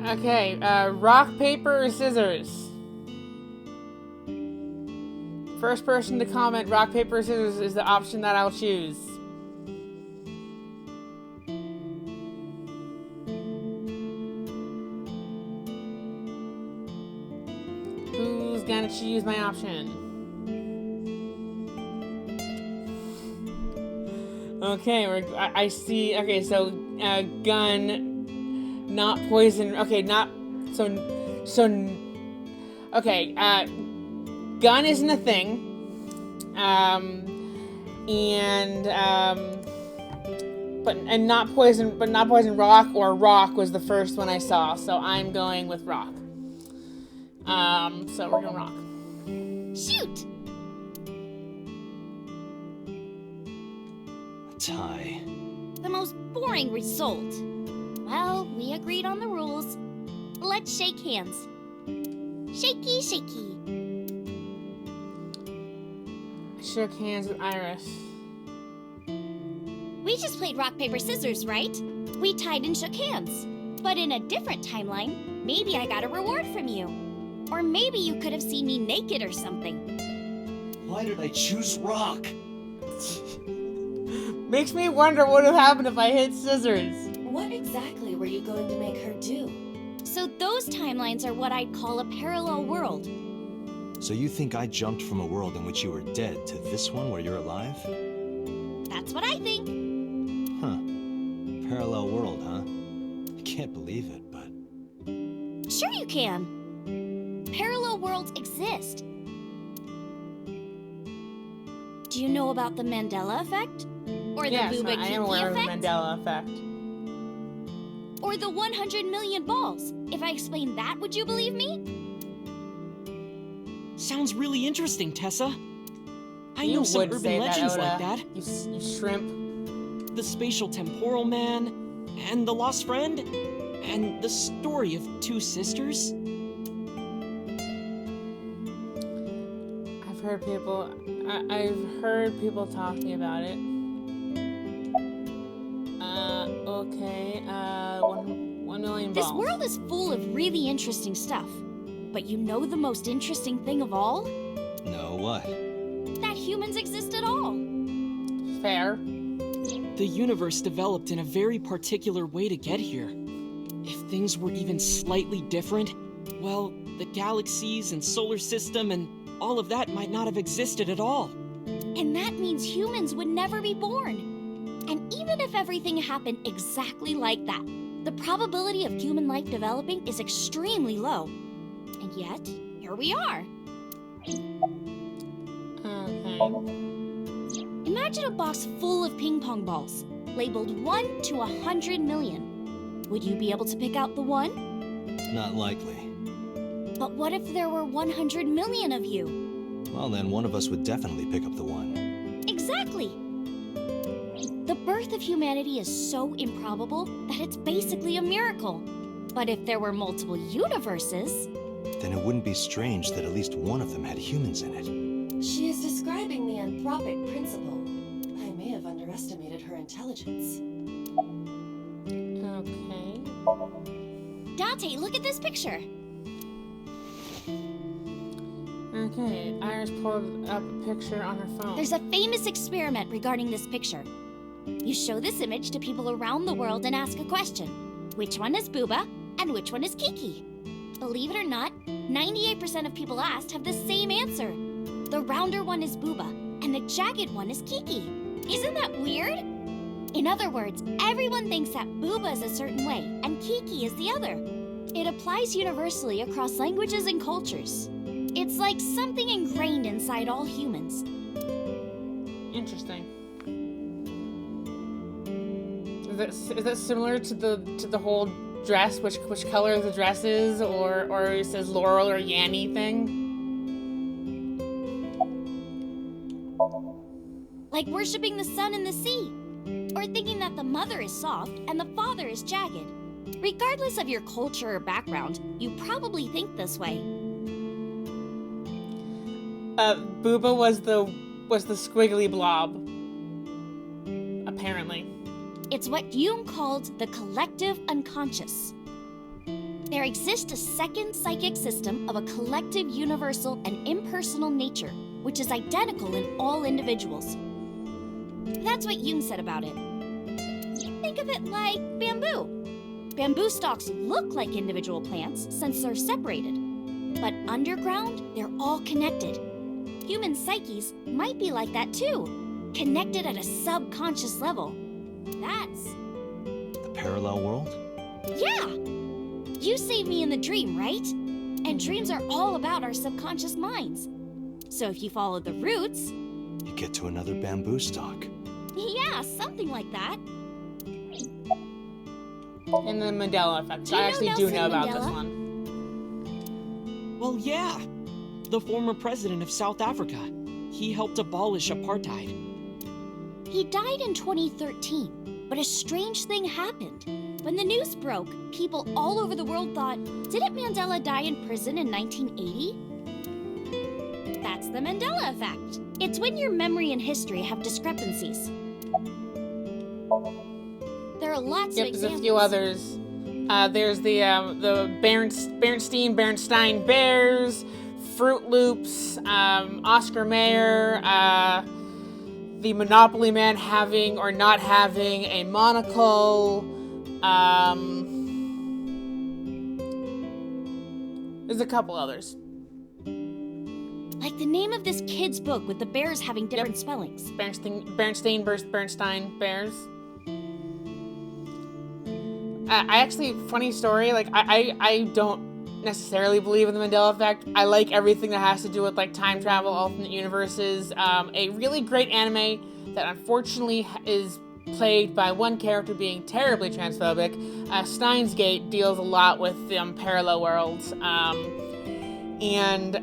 Okay, rock, paper, or scissors? First person to comment rock, paper, or scissors is the option that I'll choose. Who's gonna choose my option? Okay, I see. Okay, so gun. Not poison. Okay, not so. Okay, gun isn't a thing. But not poison. But not poison. Rock or rock was the first one I saw. So I'm going with rock. So we're going rock. Shoot. A tie. The most boring result. Well, we agreed on the rules. Let's shake hands. Shaky, shaky. I shook hands with Iris. We just played rock, paper, scissors, right? We tied and shook hands. But in a different timeline, maybe I got a reward from you. Or maybe you could have seen me naked or something. Why did I choose rock? Makes me wonder what would have happened if I hit scissors. What exactly were you going to make her do? So those timelines are what I'd call a parallel world. So you think I jumped from a world in which you were dead to this one where you're alive? That's what I think. Huh. Parallel world, huh? I can't believe it, but... Sure you can. Parallel worlds exist. Do you know about the Mandela effect? Or the Yes, Bouba I am Kiki aware of the effect? Mandela effect. Or the 100 million balls? If I explain that, would you believe me? Sounds really interesting, Tessa. I You know some would urban say that, legends Oda. like that. You shrimp. The spatial temporal man, and the lost friend, and the story of two sisters. I've heard people talking about it. Okay, 1 million balls. This world is full of really interesting stuff. But you know the most interesting thing of all? No, what? That humans exist at all. Fair. The universe developed in a very particular way to get here. If things were even slightly different, well, the galaxies and solar system and all of that might not have existed at all. And that means humans would never be born. And even if everything happened exactly like that, the probability of human life developing is extremely low. And yet, here we are. Okay. Imagine a box full of ping pong balls, labeled 1 to 100 million. Would you be able to pick out the 1? Not likely. But what if there were 100 million of you? Well, then one of us would definitely pick up the 1. Exactly! The birth of humanity is so improbable that it's basically a miracle. But if there were multiple universes... Then it wouldn't be strange that at least one of them had humans in it. She is describing the anthropic principle. I may have underestimated her intelligence. Okay. Dante, look at this picture. Okay, Iris pulled up a picture on her phone. There's a famous experiment regarding this picture. You show this image to people around the world and ask a question. Which one is Booba and which one is Kiki? Believe it or not, 98% of people asked have the same answer. The rounder one is Booba and the jagged one is Kiki. Isn't that weird? In other words, everyone thinks that Booba is a certain way and Kiki is the other. It applies universally across languages and cultures. It's like something ingrained inside all humans. Interesting. Is that similar to the whole dress, which color the dress is, or it says Laurel or Yanny thing? Like worshipping the sun and the sea, or thinking that the mother is soft and the father is jagged. Regardless of your culture or background, you probably think this way. Booba was the squiggly blob. Apparently. It's what Jung called the collective unconscious. There exists a second psychic system of a collective, universal, and impersonal nature, which is identical in all individuals. That's what Jung said about it. Think of it like bamboo. Bamboo stalks look like individual plants since they're separated. But underground, they're all connected. Human psyches might be like that too, connected at a subconscious level. That's... The parallel world? Yeah! You saved me in the dream, right? And dreams are all about our subconscious minds. So if you follow the roots... You get to another bamboo stalk. Yeah, something like that. In the Mandela effect. I actually do know about this one. Well, yeah. The former president of South Africa. He helped abolish apartheid. He died in 2013, but a strange thing happened. When the news broke, people all over the world thought, didn't Mandela die in prison in 1980? That's the Mandela effect. It's when your memory and history have discrepancies. There are lots of examples. There's a few others. There's the Bernstein Bears, Fruit Loops, Oscar Mayer, the Monopoly Man having or not having a monocle. There's a couple others. Like the name of this kid's book with the bears having different spellings. Bernstein Bears. I actually, funny story, like, I don't necessarily believe in the Mandela effect. I like everything that has to do with, like, time travel, alternate universes. A really great anime that unfortunately is plagued by one character being terribly transphobic. Steins Gate deals a lot with parallel worlds and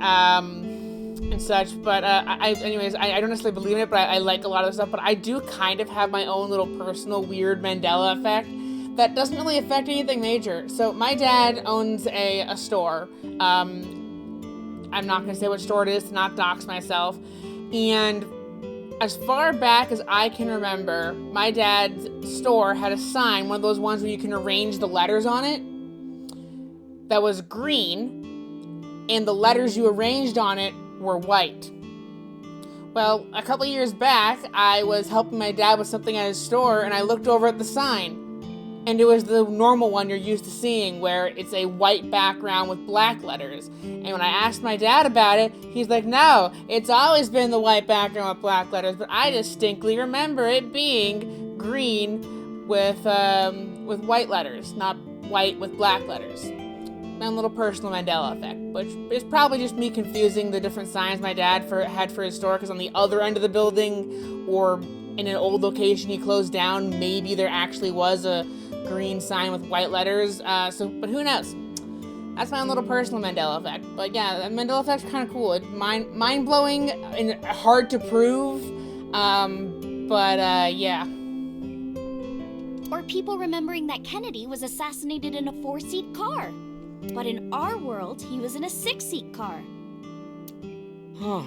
such. But anyways, I don't necessarily believe in it, but I like a lot of the stuff. But I do kind of have my own little personal weird Mandela effect that doesn't really affect anything major. So my dad owns a store. I'm not going to say which store it is to not dox myself. And as far back as I can remember, my dad's store had a sign, one of those ones where you can arrange the letters on it, that was green, and the letters you arranged on it were white. Well, a couple years back, I was helping my dad with something at his store, and I looked over at the sign. And it was the normal one you're used to seeing, where it's a white background with black letters. And when I asked my dad about it, he's like, no, it's always been the white background with black letters, but I distinctly remember it being green with white letters, not white with black letters. My little personal Mandela effect, which is probably just me confusing the different signs my dad had for his store, because on the other end of the building, or in an old location he closed down, maybe there actually was a green sign with white letters, but who knows? That's my own little personal Mandela effect. But yeah, the Mandela effect's kind of cool. It's mind-blowing and hard to prove, yeah. Or people remembering that Kennedy was assassinated in a 4-seat car. But in our world, he was in a 6-seat car. Huh.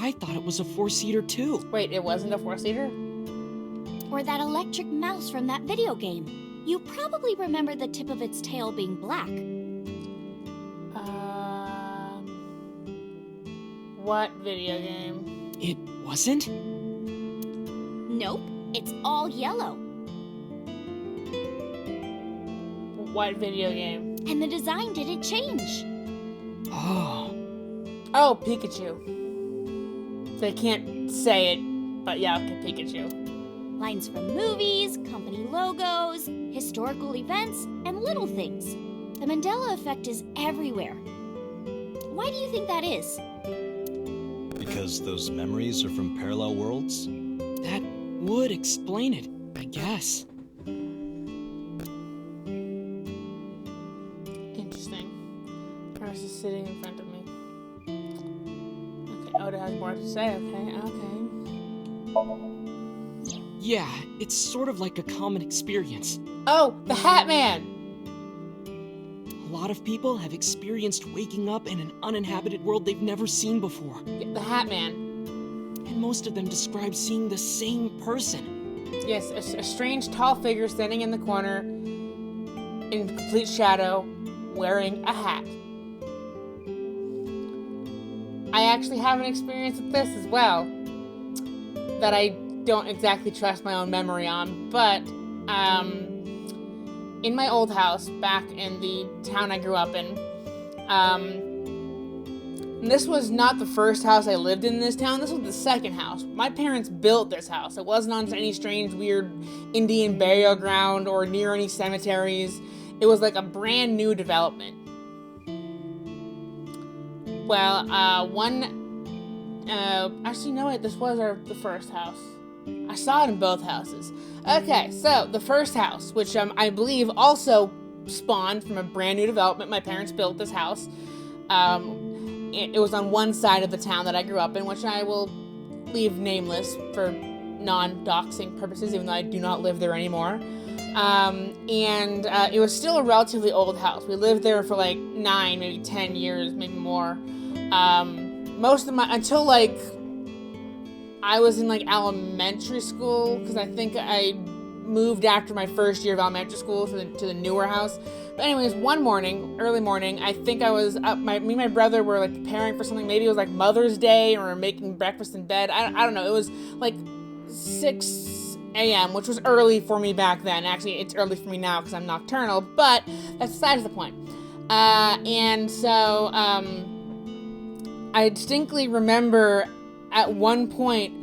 I thought it was a 4-seater too. Wait, it wasn't a 4-seater? Or that electric mouse from that video game. You probably remember the tip of its tail being black. What video game? It wasn't? Nope, it's all yellow. What video game? And the design didn't change. Oh, Pikachu. They can't say it, but yeah, okay, Pikachu. Lines from movies, company logos, historical events, and little things. The Mandela effect is everywhere. Why do you think that is? Because those memories are from parallel worlds? that would explain it, I guess. Interesting. Paris is sitting in front of me. Okay, Oda has more to say. Okay. Yeah, it's sort of like a common experience. Oh, the Hat Man! A lot of people have experienced waking up in an uninhabited world they've never seen before. Yeah, the Hat Man. And most of them describe seeing the same person. Yes, a strange tall figure standing in the corner in complete shadow, wearing a hat. I actually have an experience with this as well that I don't exactly trust my own memory on, but in my old house back in the town I grew up in, and this was not the first house I lived in this town, this was the second house. My parents built this house. It wasn't on any strange, weird Indian burial ground or near any cemeteries. It was like a brand new development. Well, actually, no, wait, this was the first house. I saw it in both houses. Okay, so the first house, which I believe also spawned from a brand new development. My parents built this house. It was on one side of the town that I grew up in, which I will leave nameless for non-doxing purposes, even though I do not live there anymore. It was still a relatively old house. We lived there for like 9, maybe 10 years, maybe more. Until like I was in like elementary school, because I think I moved after my first year of elementary school to the newer house. But anyways, one morning, early morning, I think I was up, me and my brother were like preparing for something. Maybe it was like Mother's Day, or making breakfast in bed. I don't know. It was like 6 a.m., which was early for me back then. Actually, it's early for me now because I'm nocturnal, but that's besides the point. I distinctly remember at one point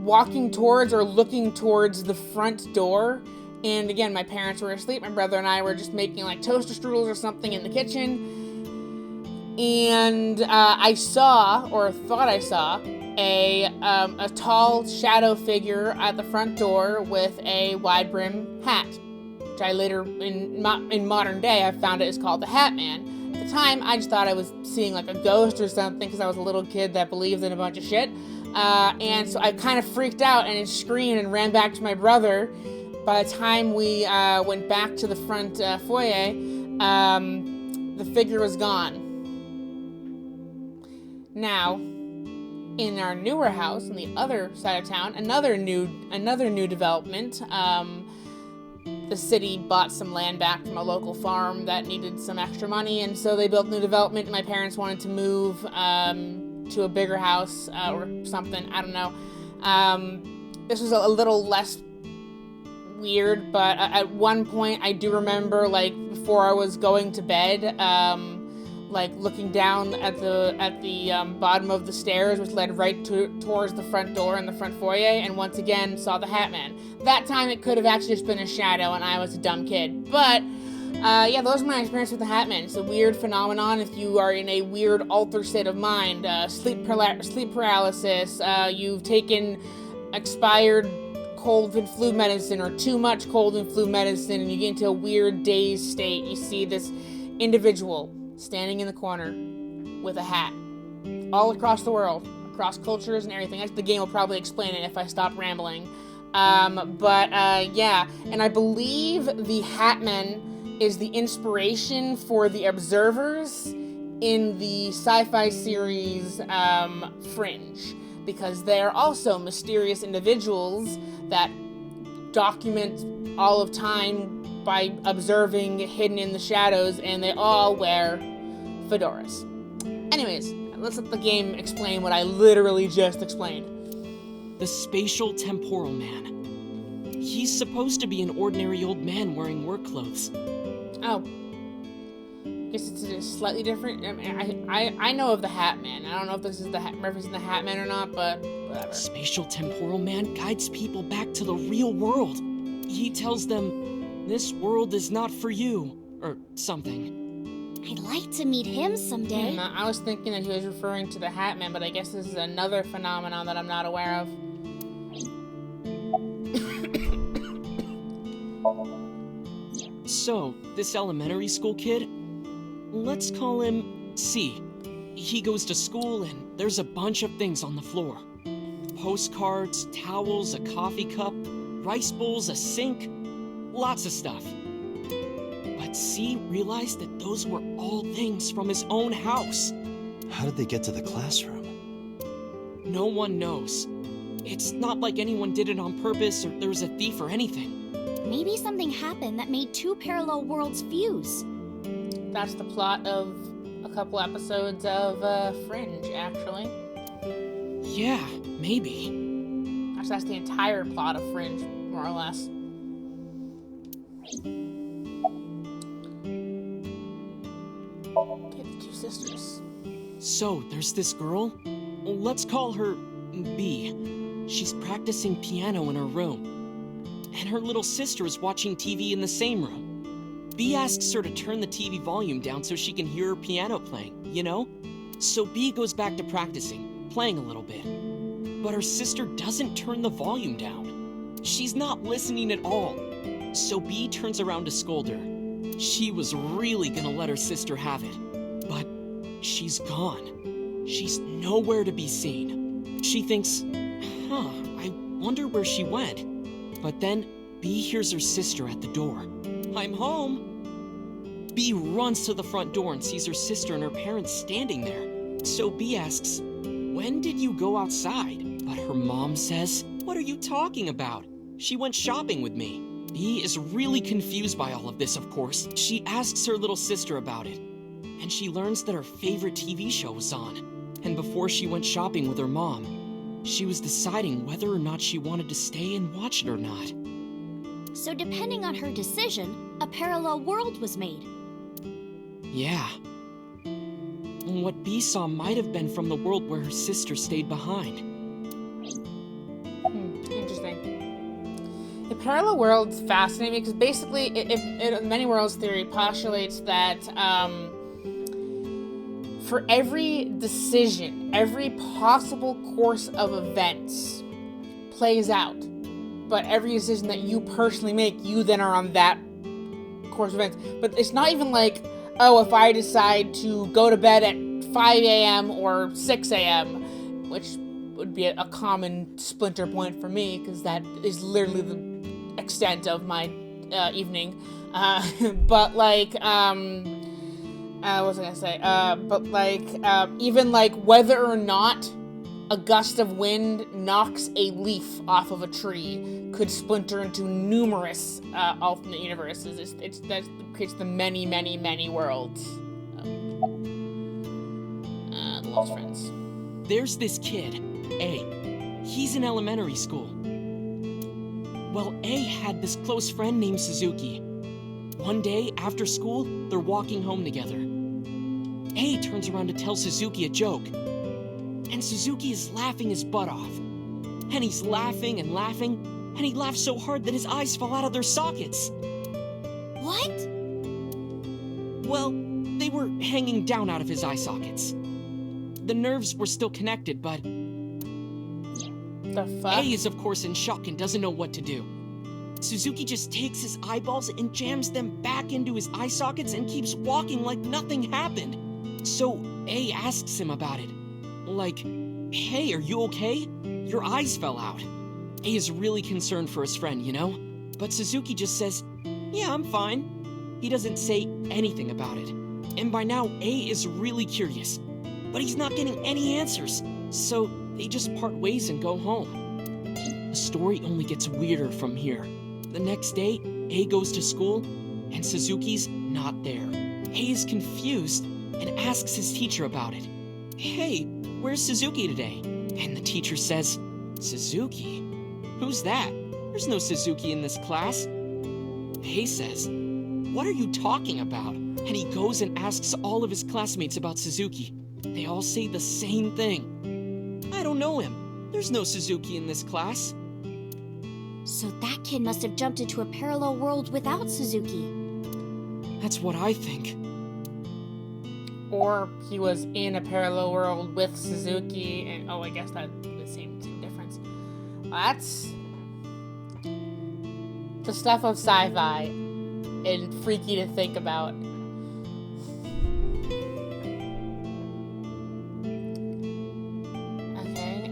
walking towards or looking towards the front door. And again, my parents were asleep. My brother and I were just making like toaster strudels or something in the kitchen. And I saw, or thought I saw, a tall shadow figure at the front door with a wide brim hat, which I later, in modern day, I found it is called the Hat Man. At the time, I just thought I was seeing like a ghost or something because I was a little kid that believed in a bunch of shit. And so I kind of freaked out and screamed and ran back to my brother. By the time we went back to the front foyer, the figure was gone. Now, in our newer house on the other side of town, another new development. The city bought some land back from a local farm that needed some extra money, and so they built a new development. My parents wanted to move to a bigger house or something. I don't know. This was a little less weird, but at one point I do remember, like, before I was going to bed, like looking down at the bottom of the stairs, which led right towards the front door and the front foyer, and once again saw the Hat Man. That time it could have actually just been a shadow and I was a dumb kid. But yeah, those are my experience with the Hat Man. It's a weird phenomenon if you are in a weird altered state of mind. Sleep paralysis, you've taken expired cold and flu medicine or too much cold and flu medicine, and you get into a weird dazed state. You see this individual standing in the corner with a hat all across the world, across cultures and everything. The game will probably explain it if I stop rambling. Yeah, and I believe the Hatman is the inspiration for the Observers in the sci-fi series Fringe, because they're also mysterious individuals that document all of time by observing hidden in the shadows, and they all wear fedoras. Anyways, let's let the game explain what I literally just explained. The spatial temporal man. He's supposed to be an ordinary old man wearing work clothes. Oh. Guess it's slightly different. I mean, I know of the Hat Man. I don't know if this is the reference in the Hat Man or not, but whatever. Spatial temporal man guides people back to the real world. He tells them, this world is not for you, or something. I'd like to meet him someday. I was thinking that he was referring to the Hat Man, but I guess this is another phenomenon that I'm not aware of. So, this elementary school kid, let's call him C. He goes to school and there's a bunch of things on the floor. Postcards, towels, a coffee cup, rice bowls, a sink, lots of stuff. But C realized that those were all things from his own house. How did they get to the classroom? No one knows. It's not like anyone did it on purpose or there was a thief or anything. Maybe something happened that made two parallel worlds fuse. That's the plot of a couple episodes of Fringe, actually. Yeah, maybe. Actually, that's the entire plot of Fringe, more or less. Okay, the two sisters. So, there's this girl. Let's call her B. She's practicing piano in her room. And her little sister is watching TV in the same room. B asks her to turn the TV volume down so she can hear her piano playing, you know? So B goes back to practicing, playing a little bit. But her sister doesn't turn the volume down. She's not listening at all. So B turns around to scold her. She was really gonna let her sister have it. But she's gone. She's nowhere to be seen. She thinks, I wonder where she went. But then, B hears her sister at the door. I'm home. B runs to the front door and sees her sister and her parents standing there. So B asks, when did you go outside? But her mom says, what are you talking about? She went shopping with me. B is really confused by all of this, of course. She asks her little sister about it. And she learns that her favorite TV show was on. And before she went shopping with her mom, she was deciding whether or not she wanted to stay and watch it or not. So depending on her decision, a parallel world was made. Yeah. What B saw might have been from the world where her sister stayed behind. Interesting. The parallel world's fascinating because basically, many worlds theory postulates that for every decision, every possible course of events plays out. But every decision that you personally make, you then are on that course of events. But it's not even like, oh, if I decide to go to bed at 5 a.m. or 6 a.m., which would be a common splinter point for me, because that is literally the extent of my evening. But like, what was I gonna say? But like, even like whether or not a gust of wind knocks a leaf off of a tree could splinter into numerous alternate universes. That creates the many, many, many worlds. The Lost Friends. there's this kid, A. He's in elementary school. Well, A had this close friend named Suzuki. One day, after school, they're walking home together. A turns around to tell Suzuki a joke. And Suzuki is laughing his butt off. And he's laughing and laughing, and he laughs so hard that his eyes fall out of their sockets. What? Well, they were hanging down out of his eye sockets. The nerves were still connected, but The fuck? A is of course in shock and doesn't know what to do. Suzuki just takes his eyeballs and jams them back into his eye sockets and keeps walking like nothing happened. So A asks him about it. Like, hey, are you okay? Your eyes fell out. A is really concerned for his friend, you know? But Suzuki just says, yeah, I'm fine. He doesn't say anything about it. And by now, A is really curious. But he's not getting any answers. So they just part ways and go home. The story only gets weirder from here. The next day, A goes to school, and Suzuki's not there. A is confused and asks his teacher about it. Hey, where's Suzuki today? And the teacher says, Suzuki? Who's that? There's no Suzuki in this class. A says, what are you talking about? And he goes and asks all of his classmates about Suzuki. They all say the same thing. I don't know him. There's no Suzuki in this class. So that kid must have jumped into a parallel world without Suzuki. That's what I think. Or he was in a parallel world with Suzuki, and I guess that's the same difference. Well, that's the stuff of sci-fi and freaky to think about. Okay,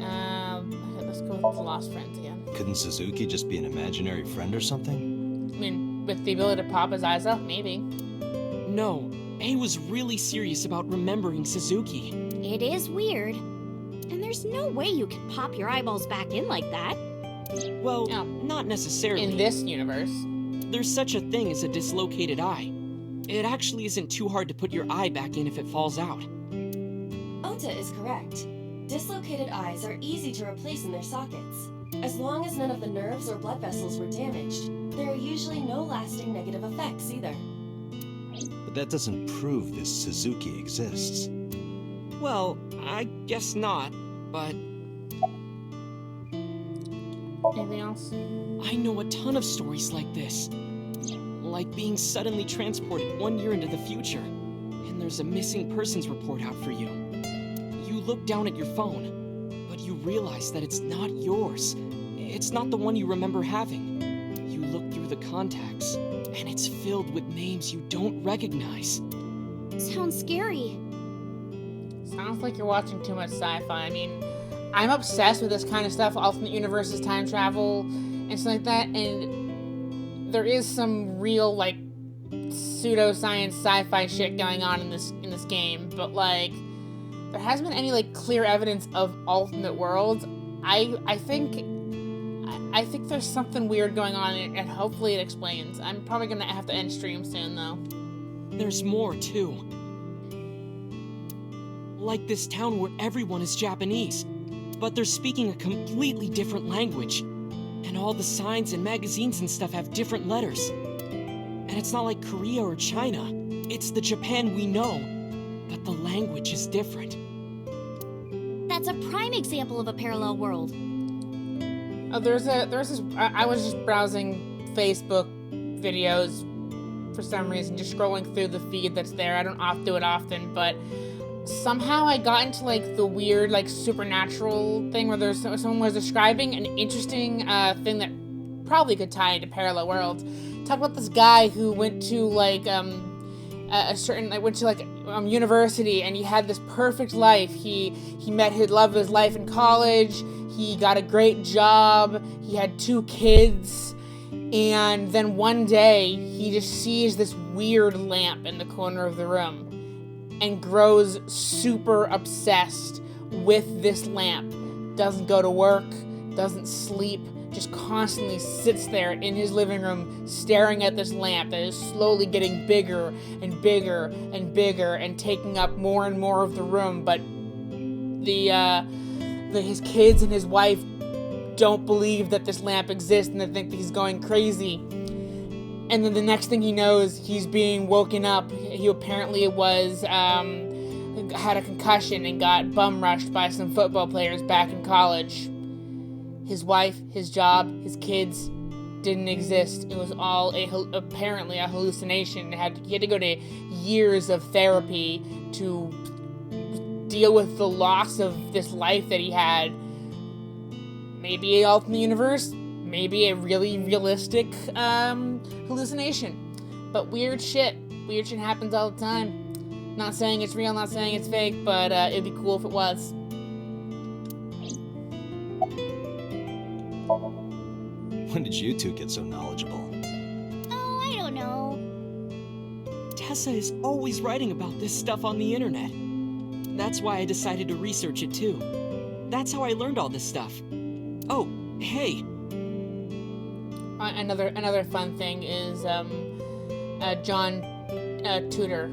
let's go with the Lost Friends again. Couldn't Suzuki just be an imaginary friend or something? I mean, with the ability to pop his eyes up, maybe. No, A was really serious about remembering Suzuki. It is weird. And there's no way you can pop your eyeballs back in like that. Well, No. not necessarily. In this universe. There's such a thing as a dislocated eye. It actually isn't too hard to put your eye back in if it falls out. Ota is correct. Dislocated eyes are easy to replace in their sockets. As long as none of the nerves or blood vessels were damaged, there are usually no lasting negative effects either. But that doesn't prove this Suzuki exists. Well, I guess not, but Anything else? I know a ton of stories like this. Like being suddenly transported 1 year into the future, and there's a missing persons report out for you. You look down at your phone, but you realize that it's not yours. It's not the one you remember having. You look through the contacts, and it's filled with names you don't recognize. Sounds scary. Sounds like you're watching too much sci-fi. I mean, I'm obsessed with this kind of stuff, alternate universes, time travel, and stuff like that, and there is some real, like, pseudoscience sci-fi shit going on in this game, but, like, there hasn't been any, like, clear evidence of alternate worlds. I think there's something weird going on, and hopefully it explains. I'm probably gonna have to end stream soon, though. There's more, too. Like this town where everyone is Japanese, but they're speaking a completely different language. And all the signs and magazines and stuff have different letters. And it's not like Korea or China. It's the Japan we know, but the language is different. That's a prime example of a parallel world. Oh, there's this. I was just browsing Facebook videos for some reason, just scrolling through the feed that's there. I don't do it often, but somehow I got into like the weird, like supernatural thing where someone was describing an interesting thing that probably could tie into parallel worlds. Talk about this guy who went to like university, and he had this perfect life. He met his love of his life in college. He got a great job. He had 2 kids. And then one day, he just sees this weird lamp in the corner of the room and grows super obsessed with this lamp. Doesn't go to work, doesn't sleep, just constantly sits there in his living room staring at this lamp that is slowly getting bigger and bigger and bigger and taking up more and more of the room, but his kids and his wife don't believe that this lamp exists and they think that he's going crazy. And then the next thing he knows, he's being woken up. He apparently had a concussion and got bum rushed by some football players back in college. His wife, his job, his kids didn't exist. It was all apparently a hallucination. He had to go to years of therapy to deal with the loss of this life that he had. Maybe an alternate universe, maybe a really realistic hallucination. But weird shit happens all the time. Not saying it's real, not saying it's fake, but it'd be cool if it was. When did you two get so knowledgeable? Oh, I don't know. Tessa is always writing about this stuff on the internet. That's why I decided to research it too. That's how I learned all this stuff. Oh, hey. Another fun thing is John Tudor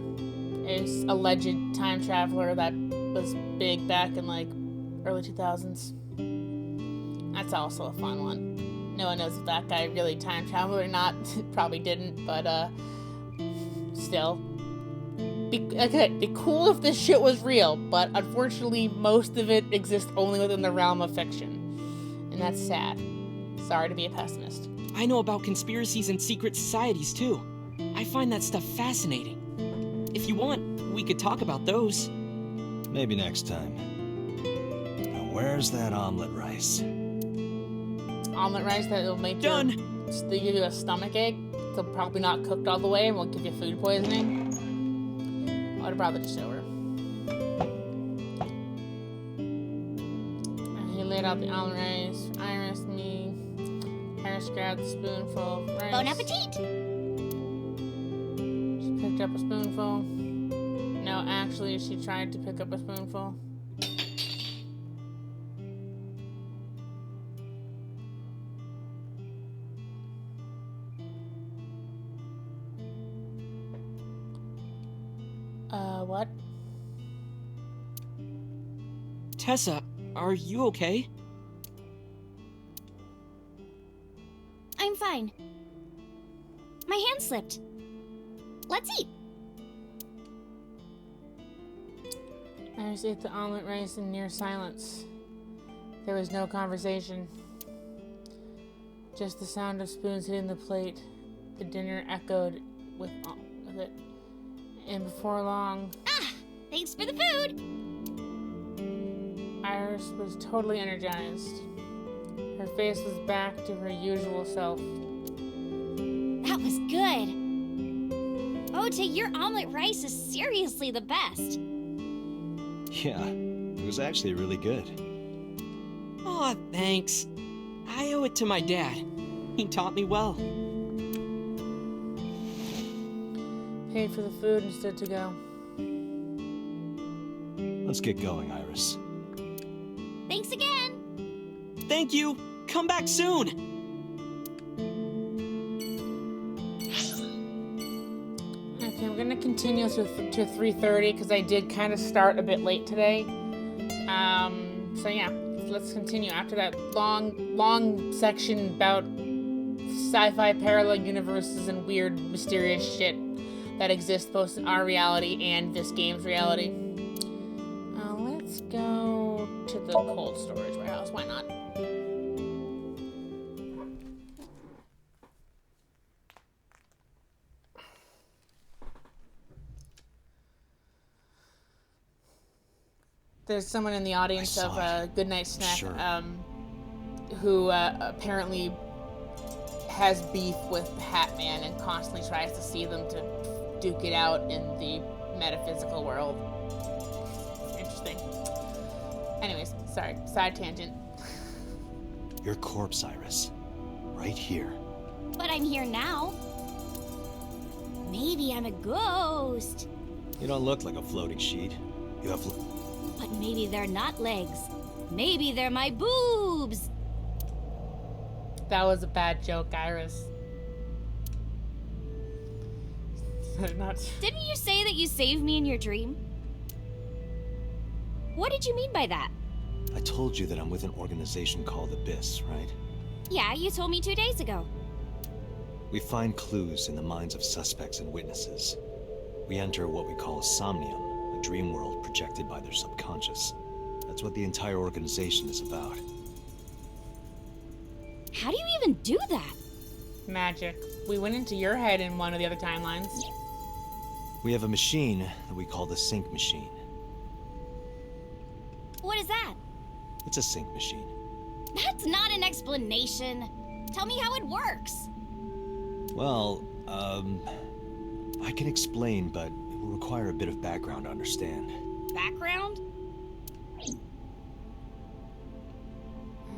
is alleged time traveler that was big back in like early 2000s. That's also a fun one. No one knows if that guy really time traveled or not. Probably didn't, but still. Be cool if this shit was real, but unfortunately most of it exists only within the realm of fiction. And that's sad. Sorry to be a pessimist. I know about conspiracies and secret societies too. I find that stuff fascinating. If you want, we could talk about those. Maybe next time. Now where's that omelet rice? Omelet rice that will make Done. They give you a stomach ache. So probably not cooked all the way and will give you food poisoning. I'd rather just over. He laid out the omelet rice. Iris grabbed the spoonful of rice. Bon appetit! She picked up a spoonful. No, actually, she tried to pick up a spoonful. What? Tessa, are you okay? I'm fine. My hand slipped. Let's eat. Iris ate the omelet rice in near silence. There was no conversation. Just the sound of spoons hitting the plate. The dinner echoed with it. And before long... Ah! Thanks for the food! Iris was totally energized. Her face was back to her usual self. That was good. Ota, your omelet rice is seriously the best. Yeah, it was actually really good. Aw, thanks. I owe it to my dad. He taught me well. Paid for the food and stood to go. Let's get going, Iris. Thanks again. Thank you. Come back soon. Okay, I'm gonna continue to 3:30 because I did kind of start a bit late today. So yeah, let's continue after that long section about sci-fi parallel universes and weird, mysterious shit that exists both in our reality and this game's reality. Let's go to the cold storage warehouse. Why not? There's someone in the audience of Goodnight Snack Sure. who apparently has beef with Hat Man and constantly tries to see them to duke it out in the metaphysical world. Interesting. Anyways, sorry, side tangent. Your corpse, Iris. Right here. But I'm here now. Maybe I'm a ghost. You don't look like a floating sheet. You have... But maybe they're not legs. Maybe they're my boobs. That was a bad joke, Iris. Didn't you say that you saved me in your dream? What did you mean by that? I told you that I'm with an organization called Abyss, right? Yeah, you told me 2 days ago. We find clues in the minds of suspects and witnesses. We enter what we call a somnium, a dream world projected by their subconscious. That's what the entire organization is about. How do you even do that? Magic. We went into your head in one of the other timelines. We have a machine that we call the sync machine. What is that? It's a sync machine. That's not an explanation. Tell me how it works. Well, I can explain, but it will require a bit of background to understand. Background?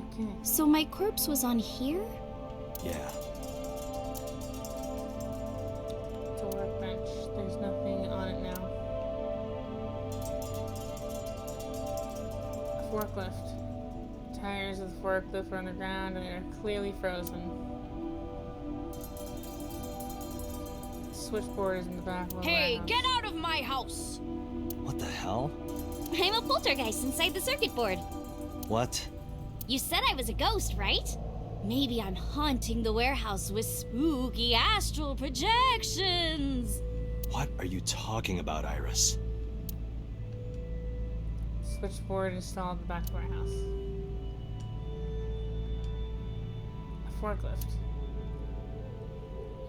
Okay. So my corpse was on here? Yeah. It's a workbench. There's nothing on it now. A forklift. Tires of the forklift are on the ground and they're clearly frozen. Switchboard is in the back of the Hey, warehouse. get out of my house! What the hell? I'm a poltergeist inside the circuit board. What? You said I was a ghost, right? Maybe I'm haunting the warehouse with spooky astral projections. What are you talking about, Iris? Switchboard installed in the back of the warehouse. A forklift.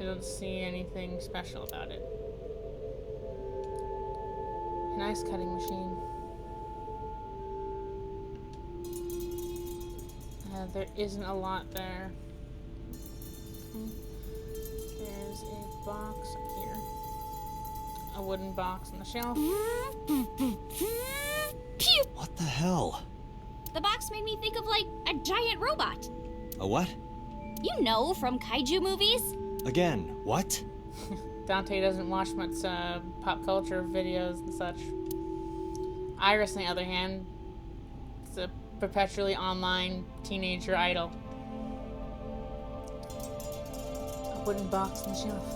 I don't see anything special about it. An ice cutting machine. There isn't a lot there. There's a box up here. A wooden box on the shelf. Pew! What the hell? The box made me think of, like, a giant robot. A what? You know, from kaiju movies. Again, what? Dante doesn't watch much pop culture videos and such. Iris, on the other hand, is a perpetually online teenager idol. A wooden box on the shelf.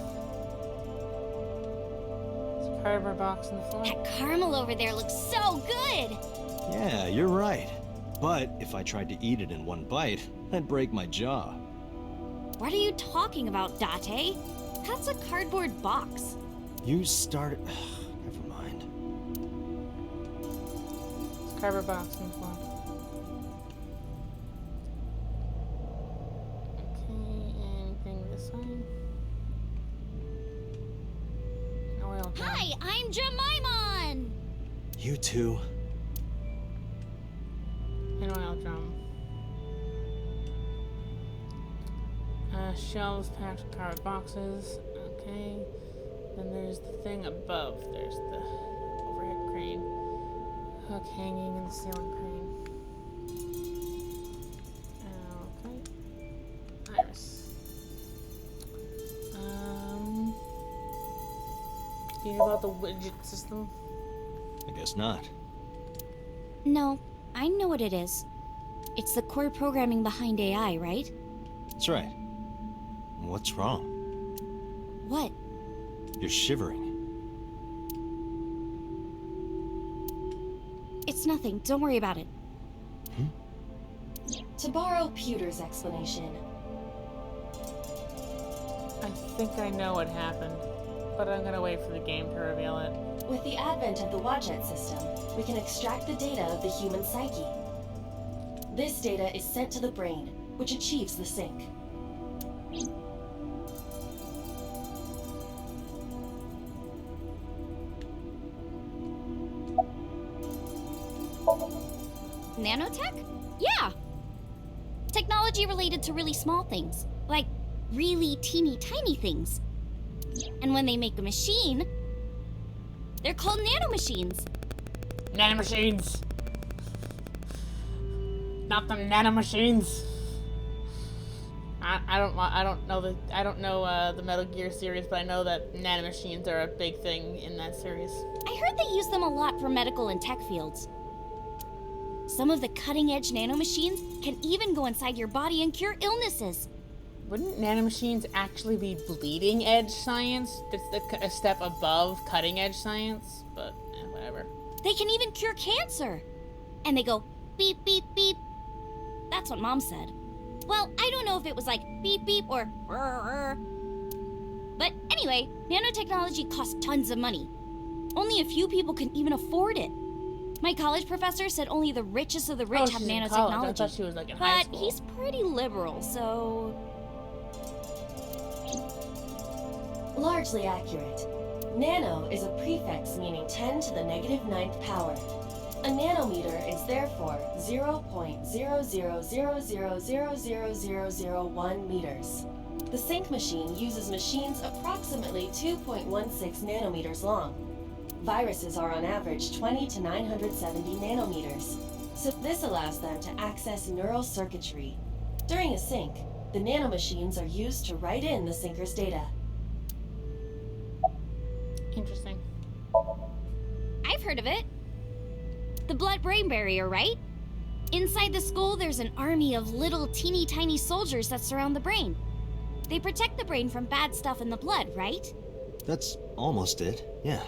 There's a cardboard box on the floor. That caramel over there looks so good. Yeah, you're right. But if I tried to eat it in one bite, I'd break my jaw. What are you talking about, Date? That's a cardboard box. You started... Never mind. There's a cardboard box on the floor. Okay, anything this way? An oil can. Hi, I'm Jemimon. You two. An oil drum. Shelves packed with cardboard boxes. Okay. Then there's the thing above. There's the overhead crane. Hook hanging in the ceiling crane. Okay. Iris. Do you know about the widget system? I guess not. No, I know what it is. It's the core programming behind AI, right? That's right. What's wrong? What? You're shivering. It's nothing. Don't worry about it. To borrow Pewter's explanation, I think I know what happened, but I'm gonna wait for the game to reveal it. with the advent of the Wadjet system, we can extract the data of the human psyche. This data is sent to the brain, which achieves the sync. Nanotech? Yeah! Technology related to really small things. Like, really teeny tiny things. And when they make a machine, they're called nanomachines. Nanomachines! Not the nanomachines! I don't know the Metal Gear series, but I know that nanomachines are a big thing in that series. I heard they use them a lot for medical and tech fields. Some of the cutting-edge nanomachines can even go inside your body and cure illnesses. Wouldn't nanomachines actually be bleeding edge science? It's a step above cutting edge science, but whatever. They can even cure cancer. and they go beep, beep, beep. That's what Mom said. Well, I don't know if it was like beep, beep or but anyway, nanotechnology costs tons of money. Only a few people can even afford it. My college professor said only the richest of the rich have she's in nanotechnology. college. I thought she was like in high But school. he's pretty liberal, so... Largely accurate. Nano is a prefix meaning 10 to the negative 9th power. A nanometer is therefore 0.0000000001 meters. The sync machine uses machines approximately 2.16 nanometers long. Viruses are on average 20 to 970 nanometers, so this allows them to access neural circuitry. During a sync, the nanomachines are used to write in the syncer's data. Interesting. I've heard of it. The blood-brain barrier, right? Inside the skull, there's an army of little teeny tiny soldiers that surround the brain. They protect the brain from bad stuff in the blood, right? That's almost it, yeah.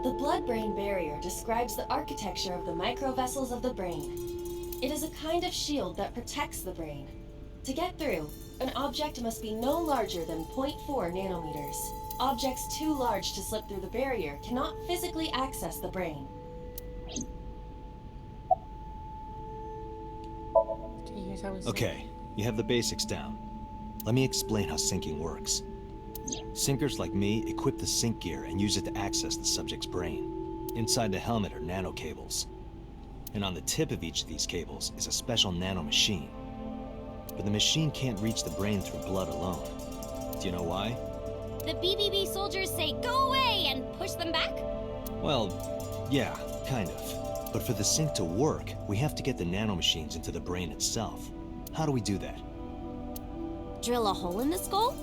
The blood-brain barrier describes the architecture of the microvessels of the brain. It is a kind of shield that protects the brain. To get through, an object must be no larger than 0.4 nanometers. Objects too large to slip through the barrier cannot physically access the brain. Here's how we Okay, you have the basics down. Let me explain how syncing works. Syncers like me equip the sync gear and use it to access the subject's brain. Inside the helmet are nanocables. And on the tip of each of these cables is a special nanomachine. But the machine can't reach the brain through blood alone. Do you know why? The BBB soldiers say, "Go away," and push them back? Well, yeah, kind of. But for the sync to work, we have to get the nanomachines into the brain itself. How do we do that? Drill a hole in the skull?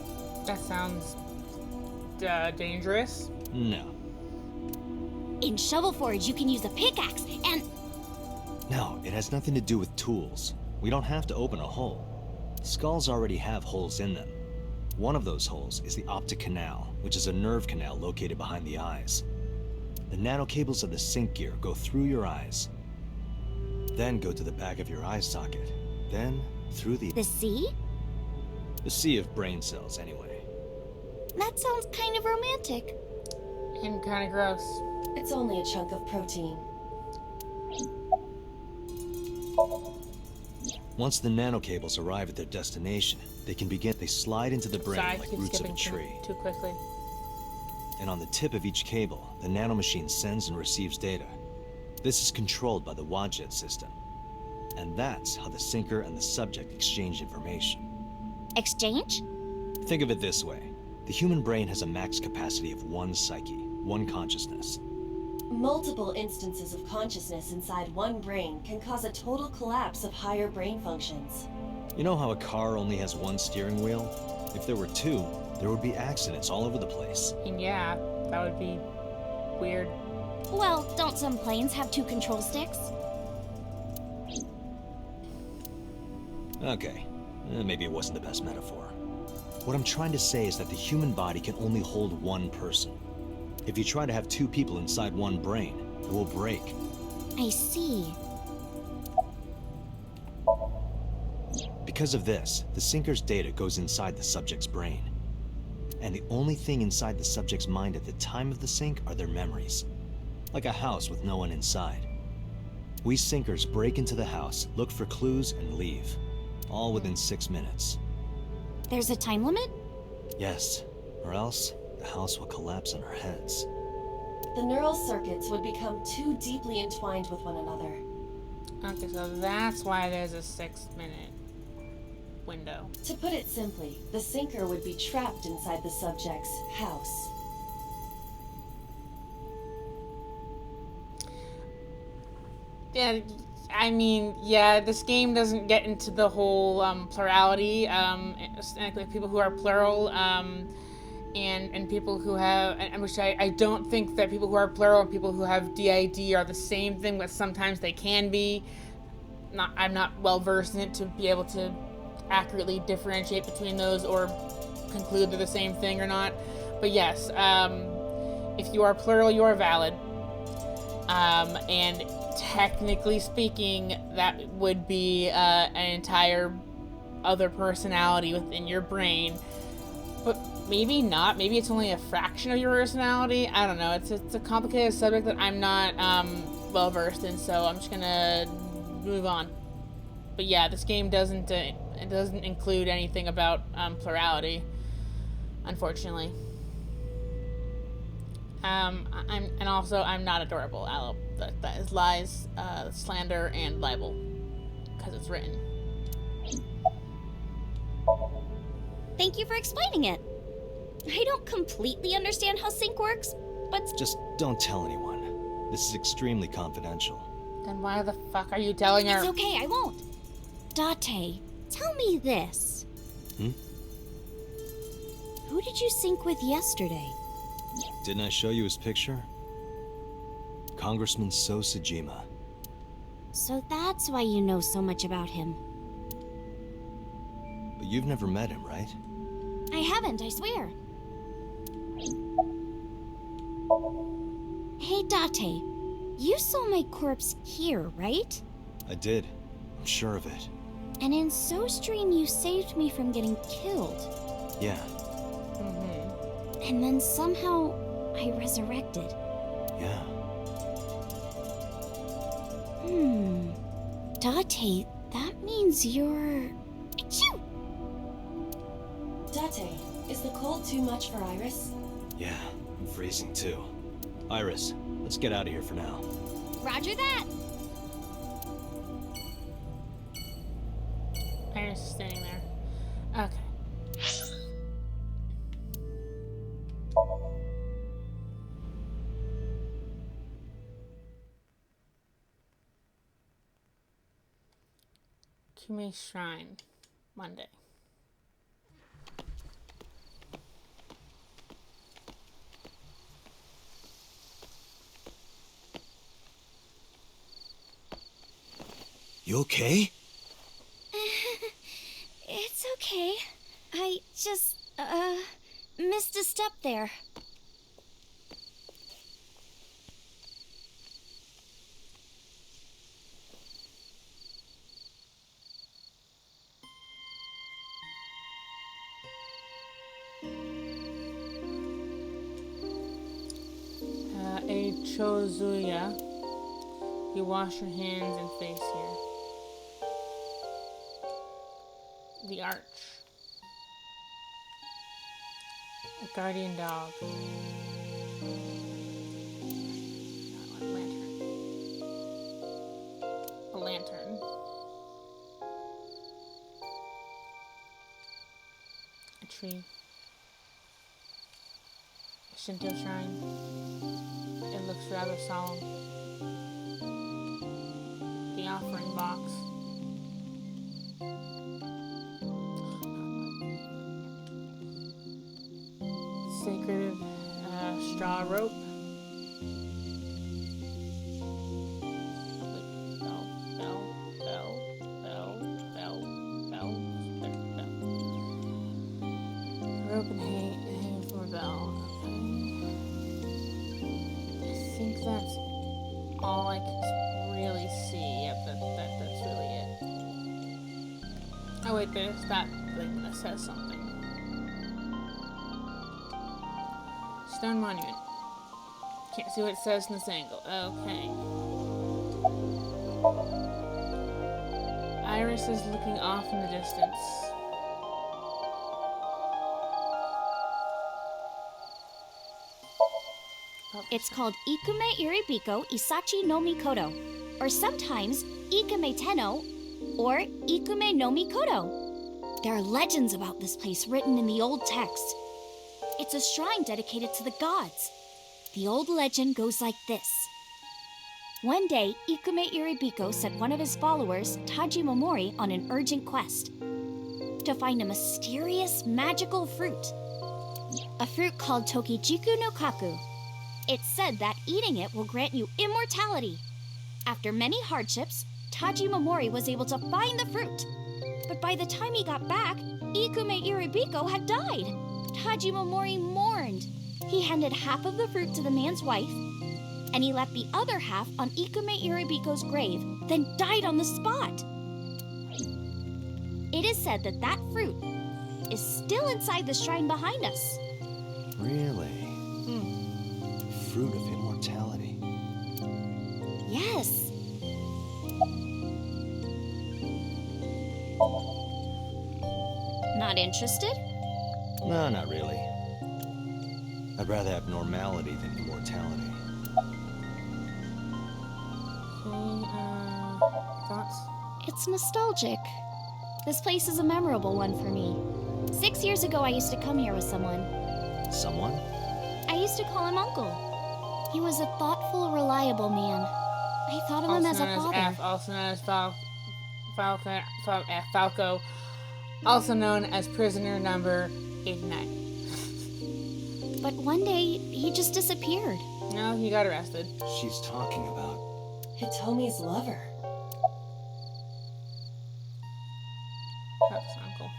That sounds dangerous. No. In Shovel Forge, you can use a pickaxe and... No, it has nothing to do with tools. We don't have to open a hole. Skulls already have holes in them. One of those holes is the optic canal, which is a nerve canal located behind the eyes. The nanocables of the sync gear go through your eyes, then go to the back of your eye socket, then through the sea? The sea of brain cells, anyway. That sounds kind of romantic. And kind of gross. It's only a chunk of protein. Once the nanocables arrive at their destination, they slide into the brain Sorry, I like keep roots of a skipping tree. too quickly. And on the tip of each cable, the nanomachine sends and receives data. This is controlled by the Wadjet system. And that's how the syncer and the subject exchange information. Exchange? Think of it this way. The human brain has a max capacity of one psyche, one consciousness. Multiple instances of consciousness inside one brain can cause a total collapse of higher brain functions. You know how a car only has one steering wheel? If there were two, there would be accidents all over the place. And yeah, that would be weird. Well, don't some planes have 2 control sticks? Okay, maybe it wasn't the best metaphor. What I'm trying to say is that the human body can only hold one person. If you try to have 2 people inside one brain, it will break. I see. Because of this, the syncer's data goes inside the subject's brain. And the only thing inside the subject's mind at the time of the sync are their memories. Like a house with no one inside. We syncers break into the house, look for clues, and leave. All within 6 minutes. There's a time limit? Yes, or else the house will collapse on our heads. The neural circuits would become too deeply entwined with one another. Okay, so that's why there's a 6-minute window. To put it simply, the syncer would be trapped inside the subject's house. Yeah, I mean, yeah, this game doesn't get into the whole plurality, people who are plural, and people who have, which I don't think that people who are plural and people who have DID are the same thing, but sometimes they can be. I'm not well versed in it to be able to accurately differentiate between those or conclude they're the same thing or not. But yes, if you are plural, you are valid. And technically speaking, that would be an entire other personality within your brain. But maybe not. Maybe it's only a fraction of your personality. I don't know. It's a complicated subject that I'm not well versed in, so I'm just gonna move on. But yeah, this game doesn't include anything about plurality, unfortunately. I'm not adorable. That is lies, slander, and libel, because it's written. Thank you for explaining it. I don't completely understand how sync works, but... Just don't tell anyone. This is extremely confidential. Then why the fuck are you telling her? It's okay, I won't. Date, tell me this. Who did you sync with yesterday? Didn't I show you his picture? Congressman So Sejima. So that's why you know so much about him. But you've never met him, right? I haven't, I swear. Hey, Date, you saw my corpse here, right? I did. I'm sure of it. And in SoStream, you saved me from getting killed. Yeah. And then somehow, I resurrected. Yeah. Date, that means you're... Achoo! Date, is the cold too much for Iris? Yeah, I'm freezing too. Iris, let's get out of here for now. Roger that! Iris is standing there. Okay. Kume Shrine, Monday. You okay? It's okay. I just, missed a step there. Chozuya, you wash your hands and face here. The Arch. A guardian dog. A lantern. A lantern. A tree. A Shinto shrine. It looks rather solemn. The offering box. Sacred straw rope. Rope and hang from a bell. I think that's all I can really see. Yep, that's really it. Oh wait, there's that thing that says something. Stone monument. Can't see what it says in this angle. Okay. Iris is looking off in the distance. It's called Ikume Iribiko Isachi no Mikoto, or sometimes Ikume Tenno, or Ikume no Mikoto. There are legends about this place written in the old text. It's a shrine dedicated to the gods. The old legend goes like this. One day, Ikume Iribiko sent one of his followers, Taji Momori, on an urgent quest to find a mysterious magical fruit. A fruit called Tokijiku no Kaku. It's said that eating it will grant you immortality. After many hardships, Taji Momori was able to find the fruit. But by the time he got back, Ikume Iribiko had died. Taji Momori mourned. He handed half of the fruit to the man's wife, and he left the other half on Ikume Iribiko's grave, then died on the spot. It is said that that fruit is still inside the shrine behind us. Really? Fruit of immortality. Yes. Not interested? No, not really. I'd rather have normality than immortality. Thoughts? It's nostalgic. This place is a memorable one for me. 6 years ago, I used to come here with someone. Someone? I used to call him Uncle. He was a thoughtful, reliable man. I thought of him as a father. Also known as Falco, also known as prisoner number 89. But one day, he just disappeared. No, he got arrested. She's talking about... Hitomi's lover. That's Uncle.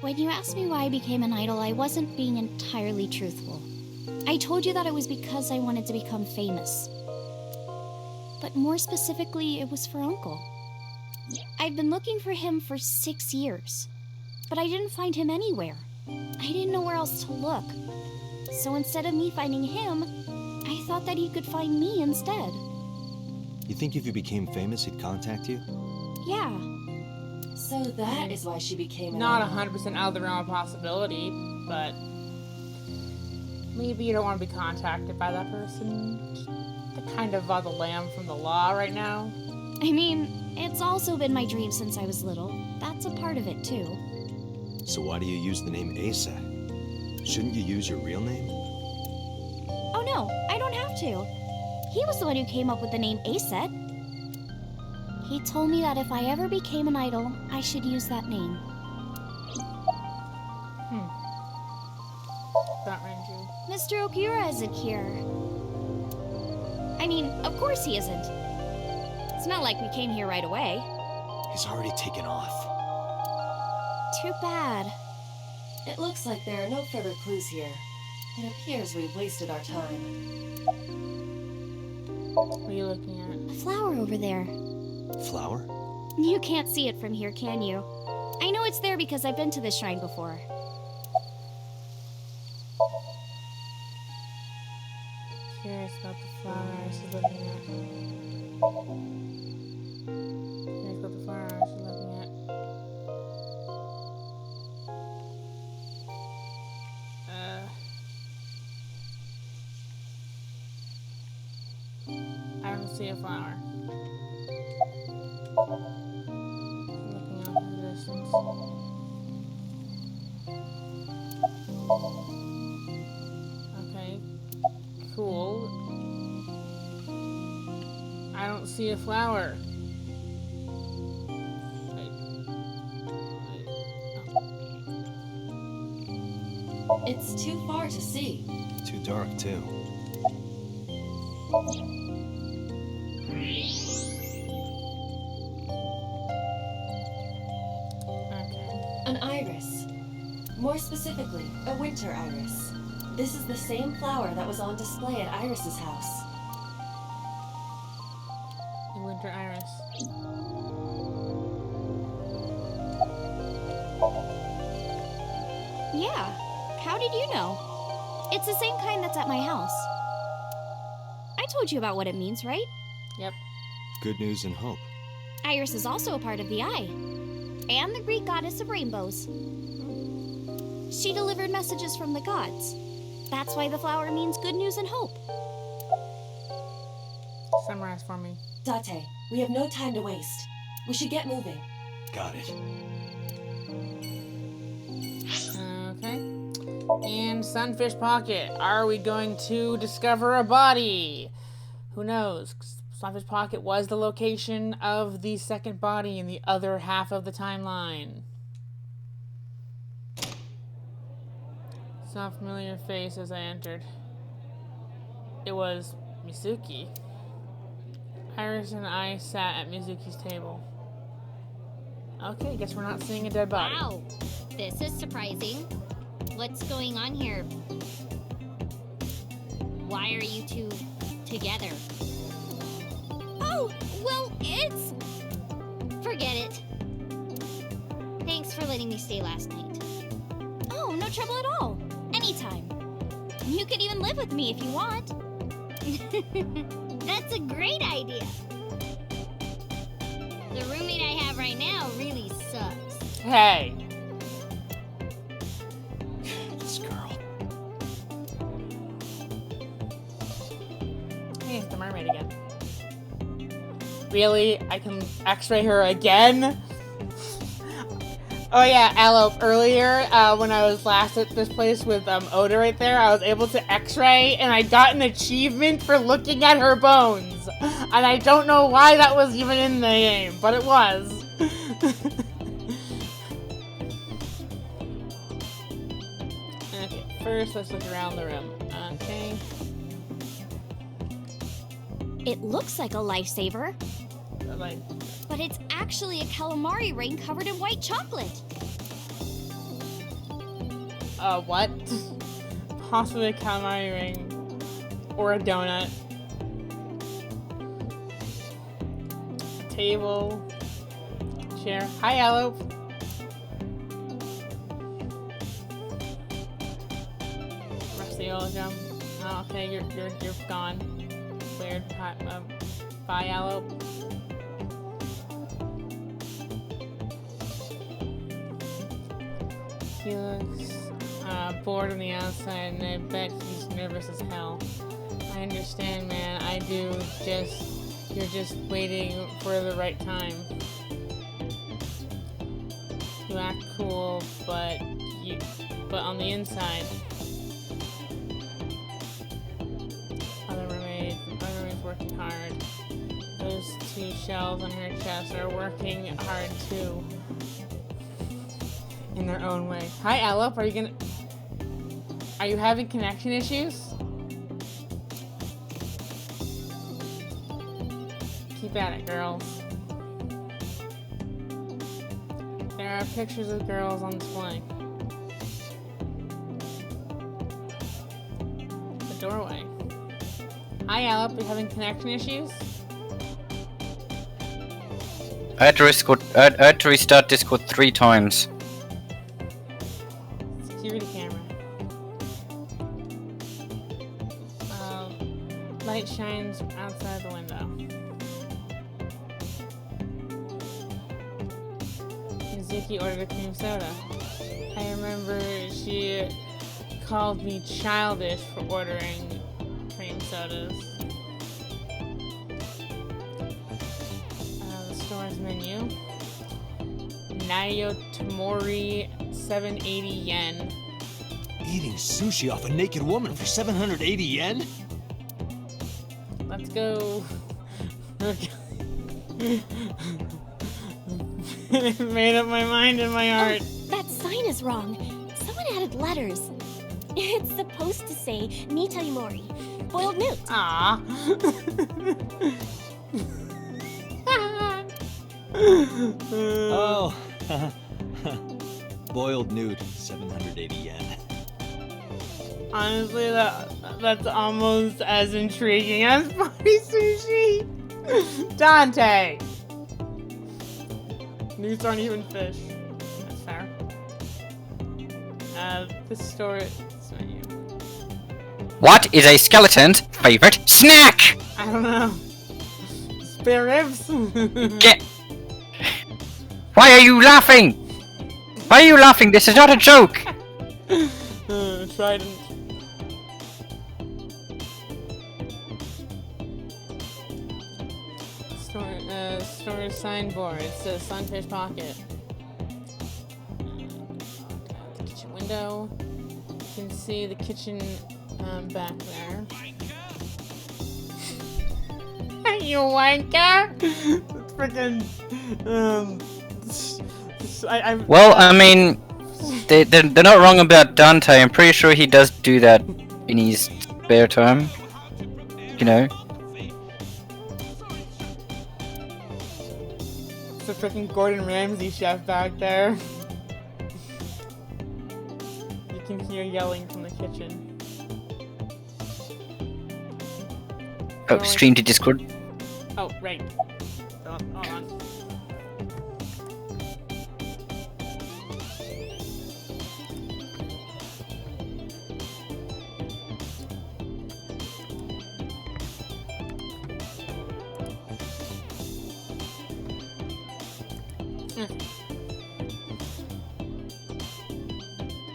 When you asked me why I became an idol, I wasn't being entirely truthful. I told you that it was because I wanted to become famous. But more specifically, it was for Uncle. I've been looking for him for 6 years, but I didn't find him anywhere. I didn't know where else to look. So instead of me finding him, I thought that he could find me instead. You think if you became famous, he'd contact you? Yeah. So that is why she became an Not idol. 100% out of the realm of possibility, but maybe you don't want to be contacted by that person. They're kind of the lamb from the law right now. I mean, it's also been my dream since I was little. That's a part of it, too. So why do you use the name Asa? Shouldn't you use your real name? Oh no, I don't have to. He was the one who came up with the name Aset. He told me that if I ever became an idol, I should use that name. That rings you. Mr. Okura isn't here. I mean, of course he isn't. It's not like we came here right away. He's already taken off. Too bad. It looks like there are no further clues here. It appears we've wasted our time. What are you looking at? A flower over there. Flower? You can't see it from here, can you? I know it's there because I've been to this shrine before. Curious about the flower she's looking at. Curious about the flower she's looking at. I don't see a flower. Looking out in the distance. Okay. Cool. I don't see a flower. It's too far to see. Too dark, too. An iris. More specifically, a winter iris. This is the same flower that was on display at Iris's house. The winter iris. Yeah. How did you know? It's the same kind that's at my house. I told you about what it means, right? Yep. Good news and hope. Iris is also a part of the eye. And the Greek goddess of rainbows. She delivered messages from the gods. That's why the flower means good news and hope. Summarize for me. Date, we have no time to waste. We should get moving. Got it. Okay. In Sunfish Pocket, are we going to discover a body? Who knows? Sunfish Pocket was the location of the second body in the other half of the timeline. Saw a familiar face as I entered. It was Mizuki. Iris and I sat at Mizuki's table. Okay, guess we're not seeing a dead body. Wow, this is surprising. What's going on here? Why are you two together. Oh, well, it's... Forget it. Thanks for letting me stay last night. Oh, no trouble at all. Anytime. You could even live with me if you want. That's a great idea. The roommate I have right now really sucks. Hey. This girl. Hey, it's the mermaid again. Really? I can x-ray her again? Oh yeah, Alope, earlier, when I was last at this place with Oda right there, I was able to x-ray, and I got an achievement for looking at her bones. And I don't know why that was even in the game, but it was. Okay, first let's look around the room. Okay. It looks like a lifesaver, Like, but it's actually a calamari ring covered in white chocolate. what? Possibly a calamari ring. Or a donut. Table. Chair. Hi, Alope. Rusty oil gum. Oh, okay, you're gone. Weird. Bye, Alope. He looks bored on the outside, and I bet he's nervous as hell. I understand, man. I do. You're just waiting for the right time. You act cool, but on the inside. Other roommate's working hard. Those two shells on her chest are working hard too. In their own way. Hi, Alope. Are you having connection issues? Keep at it, girls. There are pictures of girls on display. The doorway. Hi, Alope. Are you having connection issues? I had to restart Discord 3 times. Security camera. Light shines outside the window. Mizuki ordered a cream soda. I remember she called me childish for ordering cream sodas. The store's menu. Nayotomori 780 yen. Eating sushi off a naked woman for 780 yen? Let's go. Made up my mind and my heart. Oh, that sign is wrong. Someone added letters. It's supposed to say Nita Imori, boiled newt. Ah. Oh. Boiled newt, 780 yen. Honestly, that's almost as intriguing as body sushi. Dante. Newts aren't even fish. That's fair. The store menu. What is a skeleton's favorite snack? I don't know. Spare ribs. Get. Why are you laughing? Why are you laughing? This is not a joke. Trident. Store signboard. It says Sunfish Pocket. The kitchen window. You can see the kitchen back there. You wanker! It's freaking. Well, I mean, they're not wrong about Dante. I'm pretty sure he does do that in his spare time. You know. It's a freaking Gordon Ramsay chef back there. You can hear yelling from the kitchen. Oh, stream to Discord. Oh, right. Hold on.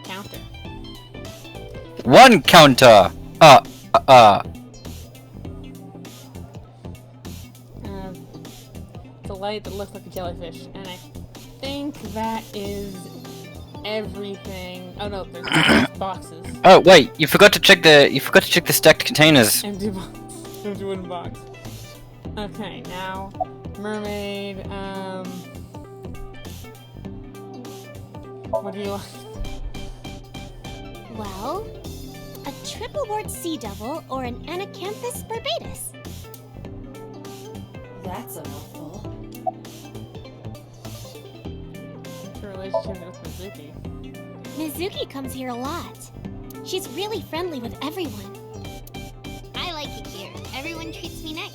Counter. One counter! The light that looks like a jellyfish, and I think that is everything. Oh no, there's boxes. Oh wait, you forgot to check the stacked containers. Empty box. Empty wooden box. Okay, now mermaid. What do you like? Well, a triple board sea devil or an Anacanthus barbatus. That's a mouthful. What's your relationship with Mizuki? Mizuki comes here a lot. She's really friendly with everyone. I like it here. Everyone treats me nice.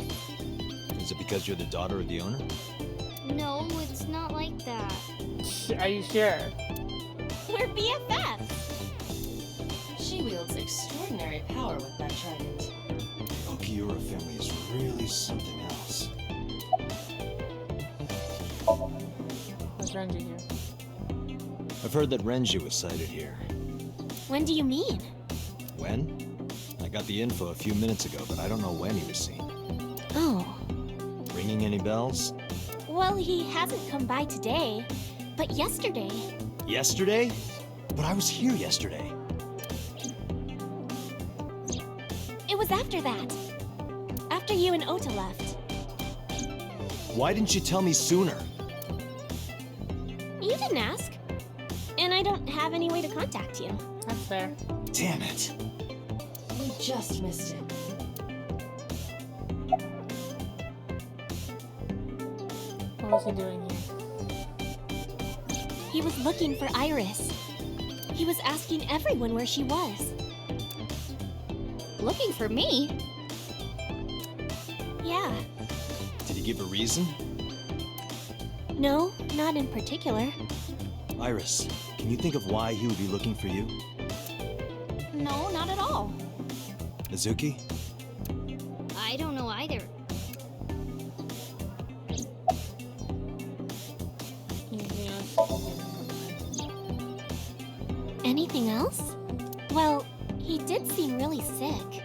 Is it because you're the daughter of the owner? No, it's not like that. Are you sure? We're BFFs. She wields extraordinary power with that trident. The Okiura family is really something else. What's Renji here? I've heard that Renju was sighted here. When do you mean? When? I got the info a few minutes ago, but I don't know when he was seen. Oh. Ringing any bells? Well, he hasn't come by today, but yesterday. Yesterday? But I was here yesterday. It was after that. After you and Ota left. Why didn't you tell me sooner? You didn't ask. And I don't have any way to contact you. That's fair. Damn it. We just missed it. What was he doing here? He was looking for Iris. He was asking everyone where she was. Looking for me? Yeah. Did he give a reason? No, not in particular. Iris, can you think of why he would be looking for you? No, not at all. Mizuki? I don't know either. Anything else? Well, he did seem really sick.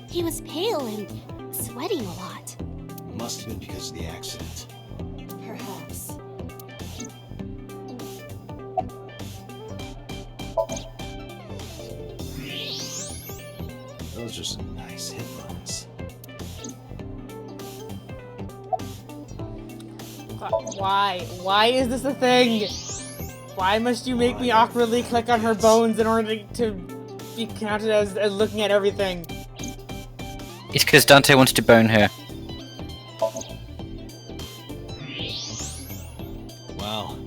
He was pale and sweating a lot. Must have been because of the accident. Perhaps. Those are some nice headphones. Why? Why is this a thing? Why must you make me awkwardly click on her bones in order to be counted as looking at everything? It's because Dante wants to bone her. Wow,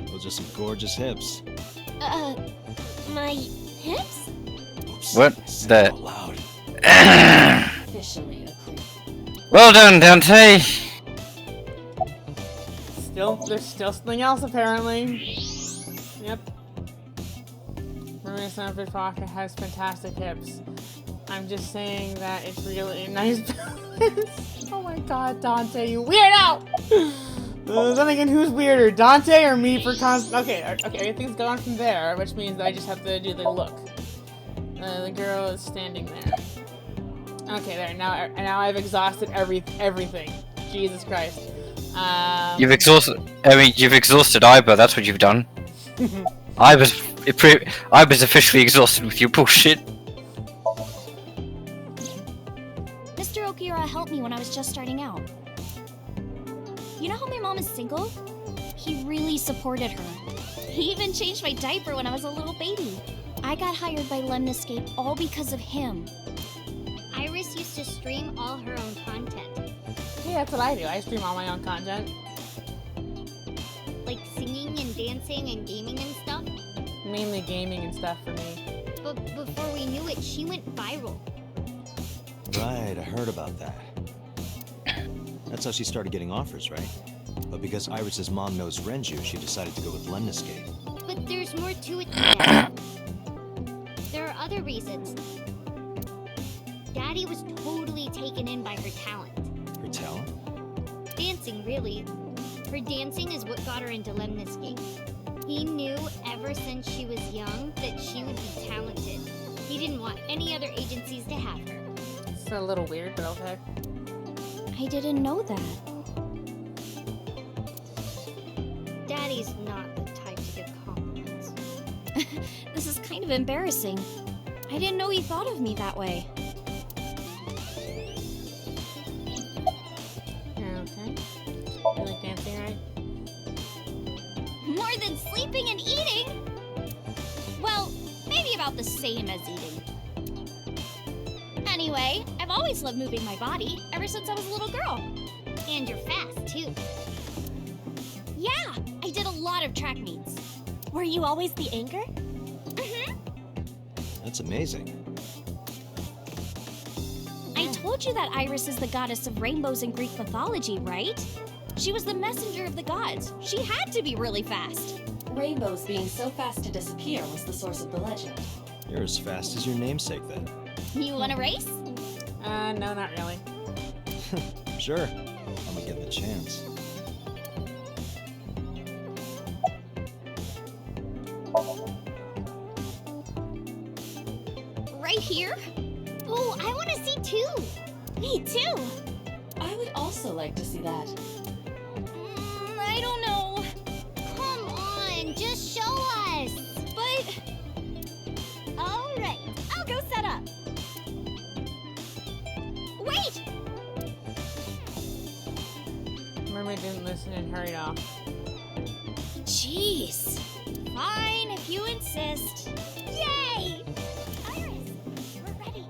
those are some gorgeous hips. My hips? Oops, What I said the- out loud. Officially a creep. Well done, Dante! There's still something else apparently. Yep. Mermaid Sunfish Pocket has fantastic hips. I'm just saying that it's really a nice balance. Oh my god, Dante, you weirdo! Then again, who's weirder, Dante or me for okay, everything's gone from there, which means I just have to do the look. The girl is standing there. Okay, there. Now I've exhausted everything. Jesus Christ. You've exhausted Iba, that's what you've done. I was officially exhausted with your bullshit. Mr. Okiura helped me when I was just starting out. You know how my mom is single? He really supported her. He even changed my diaper when I was a little baby. I got hired by Lemniscape all because of him. Iris used to stream all her own content. Yeah, that's what I do. I stream all my own content. Like singing and dancing and gaming and stuff. Mainly gaming and stuff for me. But before we knew it, she went viral. Right, I heard about that. That's how she started getting offers, right? But because Iris's mom knows Renju, she decided to go with Lemniscate. But there's more to it than that. There are other reasons. Daddy was totally taken in by her talent. Her talent? Dancing, really. Her dancing is what got her into Lemniscate. He knew ever since she was young that she would be talented. He didn't want any other agencies to have her. It's a little weird, but okay. I didn't know that. Daddy's not the type to give compliments. This is kind of embarrassing. I didn't know he thought of me that way. Okay. You like dancing, right? More than sleeping and eating? Well, maybe about the same as eating. Anyway, I've always loved moving my body, ever since I was a little girl. And you're fast, too. Yeah, I did a lot of track meets. Were you always the anchor? Mm-hmm. That's amazing. I told you that Iris is the goddess of rainbows in Greek mythology, right? She was the messenger of the gods. She had to be really fast. Rainbows being so fast to disappear was the source of the legend. You're as fast as your namesake, then. You want a race? No, not really. Sure. Let me get the chance. Right here? Oh, I want to see too. Me too. I would also like to see that. I don't know. Come on, just show us. But... Alright, I'll go set up. Wait! Mermaid didn't listen and hurried off. Jeez. Fine, if you insist. Yay! Iris, we're ready.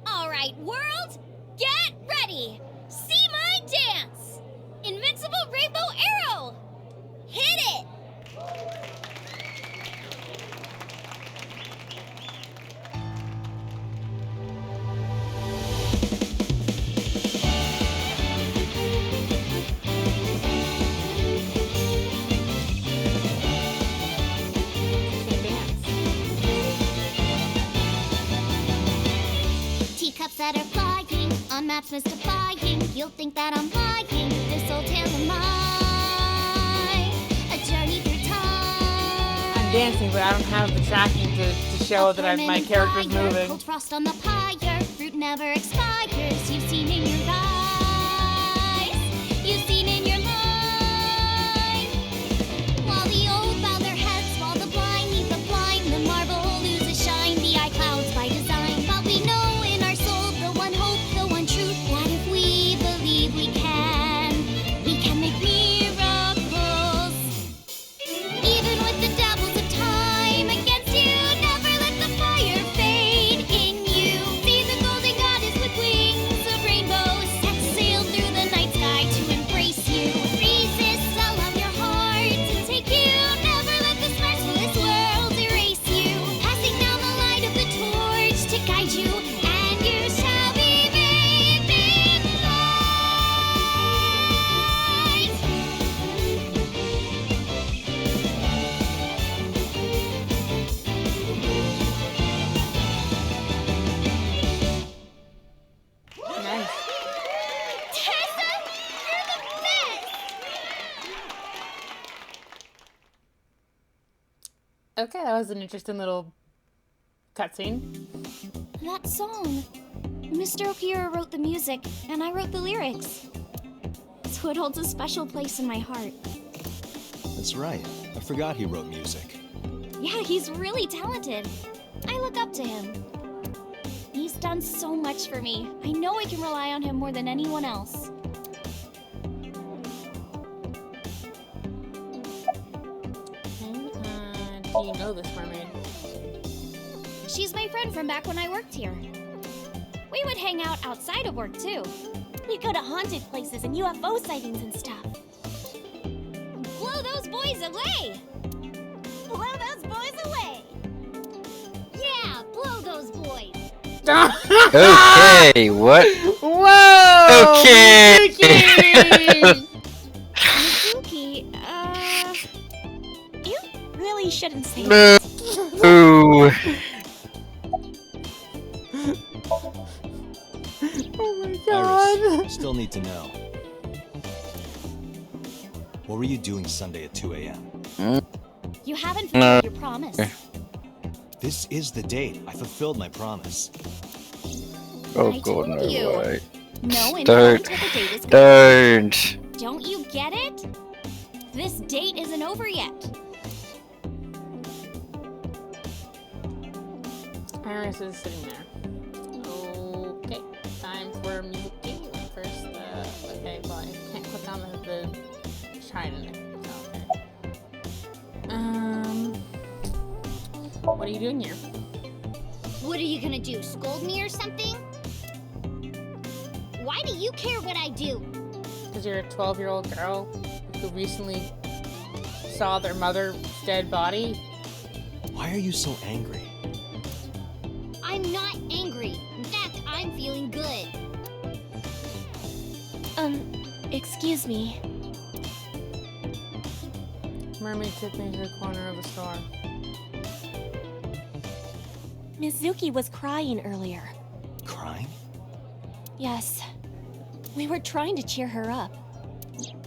Alright, world, get ready! See my dance! Invincible Rainbow Arrow! Hit it! Teacups that are flying, on maps mystifying. You'll think that I'm lying. This old tale of mine, a journey through time. I'm dancing, but I don't have the tracking to show that my character's moving. Cold frost on the pyre, fruit never expires. You've seen in your eyes, you've seen in your mind. While the old bow their heads, while the blind lead the blind, the marble loses shine, the eye clouds by design. But we know in our soul the one hope, the one truth, that if we believe we can make miracles. Even with the devils of time against you, never let the fire fade in you. See the golden goddess with wings of rainbows, set sail through the night sky to embrace you. Resist, allow your heart to take you. Never let this merciless world erase you. Passing down the light of the torch to guide you, and you shall be bathed in light. Nice. Tessa, you're the best! Okay, that was an interesting little cutscene. That song. Mr. Okira wrote the music, and I wrote the lyrics. So it holds a special place in my heart. That's right. I forgot he wrote music. Yeah, he's really talented. I look up to him. He's done so much for me. I know I can rely on him more than anyone else. Do you know this mermaid? She's my friend from back when I worked here. We would hang out outside of work, too. We'd go to haunted places and UFO sightings and stuff. Blow those boys away! Blow those boys away! Yeah, blow those boys. Okay, what? What? Okay. Mizuki, you really shouldn't say No. that. Ooh. Oh my god. Iris, I still need to know. What were you doing Sunday at 2 a.m.? You haven't No. fulfilled your promise. This is the date. I fulfilled my promise. Oh I god, told no you. way. No info Don't. until the date is complete. Don't. Don't you get it? This date isn't over yet. Iris is sitting there. Okay, time for Mizuki. First, okay, well, I can't click on the shine in it. Okay. What are you doing here? What are you gonna do? Scold me or something? Why do you care what I do? Because you're a 12-year-old girl who recently saw their mother's dead body. Why are you so angry? I'm not angry. In fact, I'm feeling good. Excuse me. Mermaid took me to the corner of the store. Mizuki was crying earlier. Crying? Yes. We were trying to cheer her up.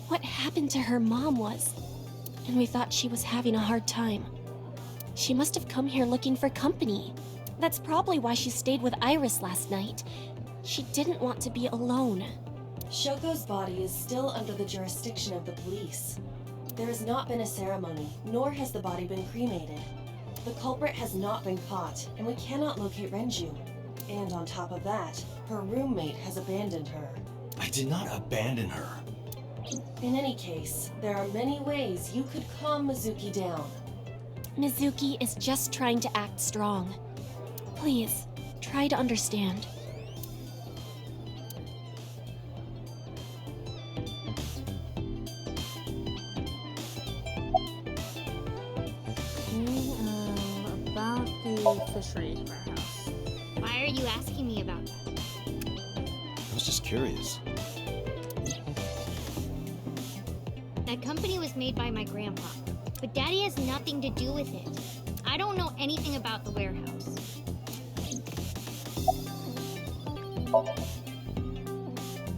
What happened to her mom was... And we thought she was having a hard time. She must have come here looking for company. That's probably why she stayed with Iris last night. She didn't want to be alone. Shoko's body is still under the jurisdiction of the police. There has not been a ceremony, nor has the body been cremated. The culprit has not been caught, and we cannot locate Renju. And on top of that, her roommate has abandoned her. I did not abandon her. In any case, there are many ways you could calm Mizuki down. Mizuki is just trying to act strong. Please, try to understand. About the fishery warehouse. Why are you asking me about that? I was just curious. That company was made by my grandpa, but Daddy has nothing to do with it. I don't know anything about the warehouse.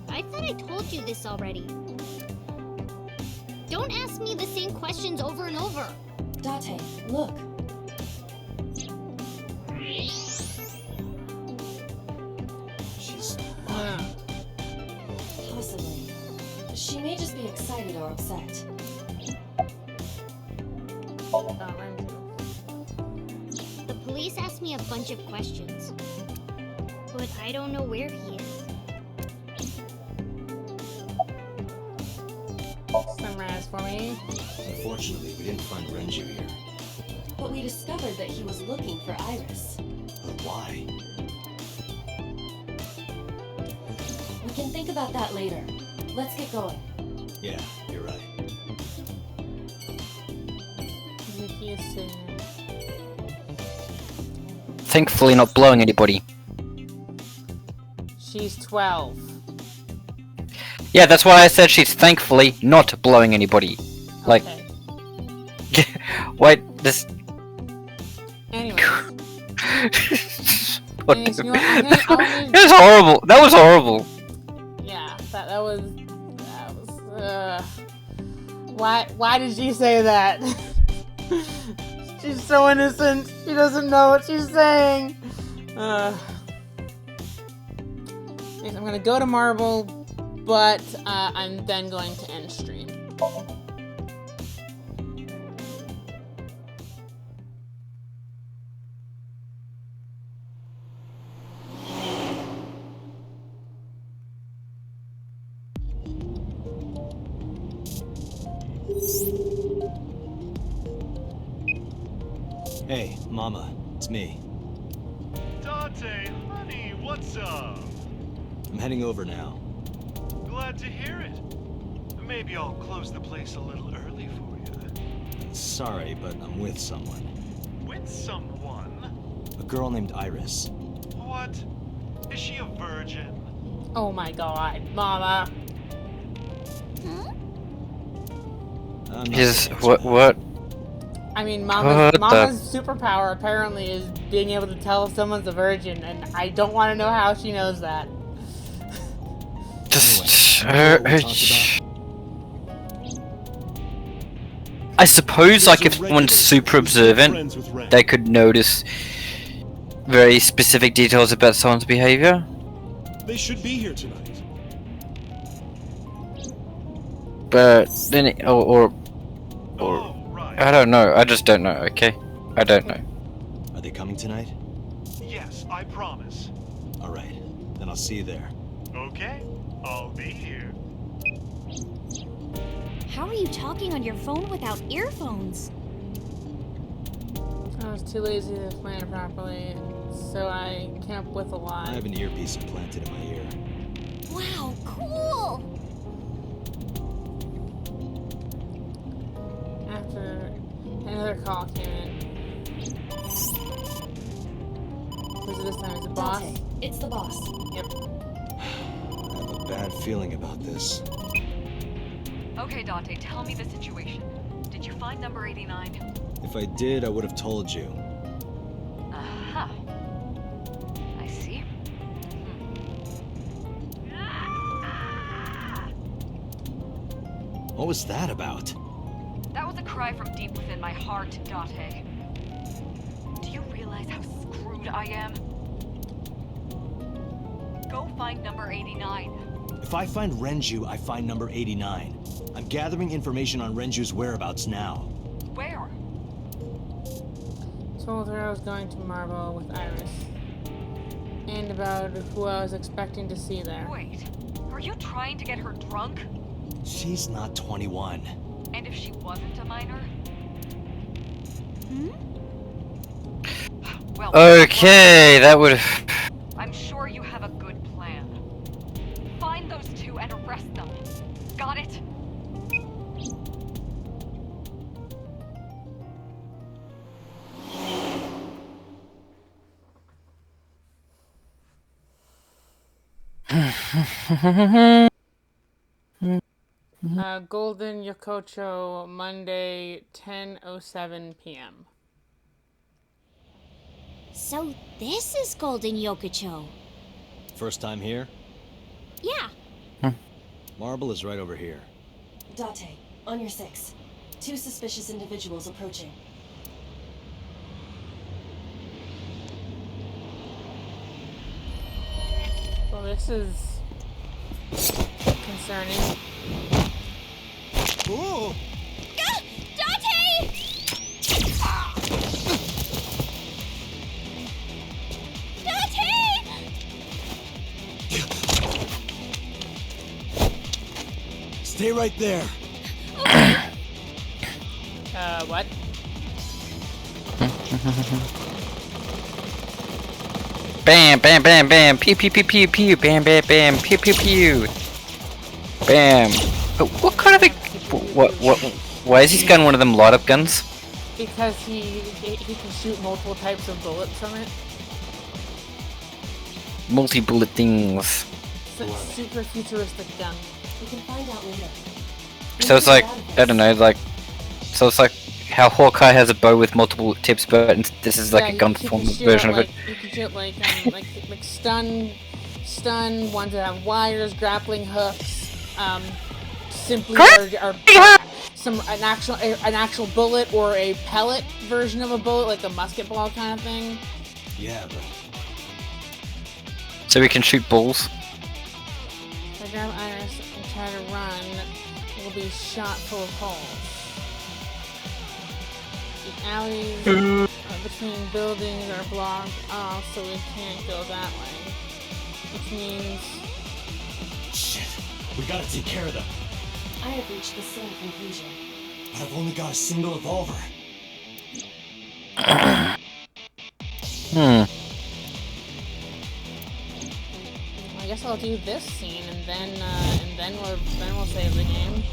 I thought I told you this already. Don't ask me the same questions over and over. Date, look. She's... Possibly. She may just be excited or upset. The police asked me a bunch of questions, but I don't know where he is. Summarize for me. Unfortunately, we didn't find Renju here. But we discovered that he was looking for Iris. But why? We can think about that later. Let's get going. Yeah, you're right. Mizuki is sitting there. Thankfully not blowing anybody. She's 12. Yeah, that's why I said she's thankfully not blowing anybody. Like, Okay. wait, this... Anyways. What Anyways, the- you know what, I wanna- That was horrible. That was horrible. Yeah, that was why did she say that? She's so innocent. She doesn't know what she's saying. Yes, I'm gonna go to Marble, but I'm then going to end stream. Hey, Mama, it's me. Dante, honey, what's up? I'm heading over now. Glad to hear it. Maybe I'll close the place a little early for you. Sorry, but I'm with someone. With someone? A girl named Iris. What? Is she a virgin? Oh my god, Mama. What? I mean, What Mama's superpower apparently is being able to tell if someone's a virgin, and I don't want to know how she knows that. I suppose, like, if someone's super observant, they could notice very specific details about someone's behavior. They should be here tonight. But then, or I don't know. I just don't know. Okay, I don't know. Are they coming tonight? Yes, I promise. All right, then I'll see you there. Okay, I'll be here. How are you talking on your phone without earphones? I was too lazy to plan properly, so I came up with a lie. I have an earpiece implanted in my ear. Wow, cool! After another call came in. Who's it this time? Is it boss? Dante, it's the boss. Yep. I have a bad feeling about this. Okay, Dante, tell me the situation. Did you find number 89? If I did, I would have told you. Aha. I see. What was that about? That was a cry from deep within my heart, Dante. Do you realize how screwed I am? Go find number 89. If I find Renju, I find number 89. I'm gathering information on Renju's whereabouts now. Where? Told her I was going to Marble with Iris. And about who I was expecting to see there. Wait, are you trying to get her drunk? She's not 21. And if she wasn't a minor? Well, Okay, that would. I'm sure you have a good plan. Find those two and arrest them. Got it? Golden Yokocho, Monday, 10:07 p.m. So this is Golden Yokocho. First time here? Yeah. Marble is right over here. Date, on your 6. 2 suspicious individuals approaching. Well, this is concerning. Ooh! Dante! Dante! Stay right there. What? Bam, bam, bam, bam, pew, pew, pew, pew, pew, bam, bam, bam, pew, pew, pew, bam. Oh, what kind of a? Why is his gun one of them light-up guns? Because he can shoot multiple types of bullets from it. Multi-bullet things. It's a super futuristic gun. We can find out later. So it's like, I don't know, like, so it's like how Hawkeye has a bow with multiple tips, but this is like a gun form version of it. You can shoot like stun ones that have wires, grappling hooks, simply or an actual bullet or a pellet version of a bullet, like a musket ball kind of thing. Yeah, but so we can shoot balls. If I grab Iris and try to run, we'll be shot full of holes. The alleys between buildings are blocked off, so we can't go that way. Which means... shit, we gotta take care of them. I have reached the same conclusion. But I've only got a single revolver. I guess I'll do this scene and then we'll save the game.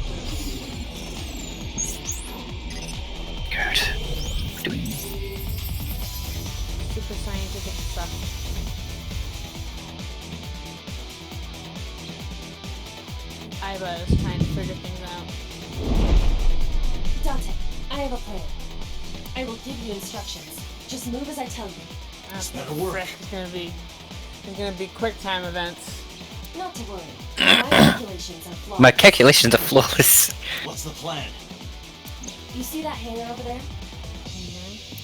Good. Super scientific stuff. have a plan. I will give you instructions. Just move as I tell you. This better work. It's gonna be quick time events. Not to worry. My calculations are flawless. My calculations are flawless. What's the plan? You see that hangar over there?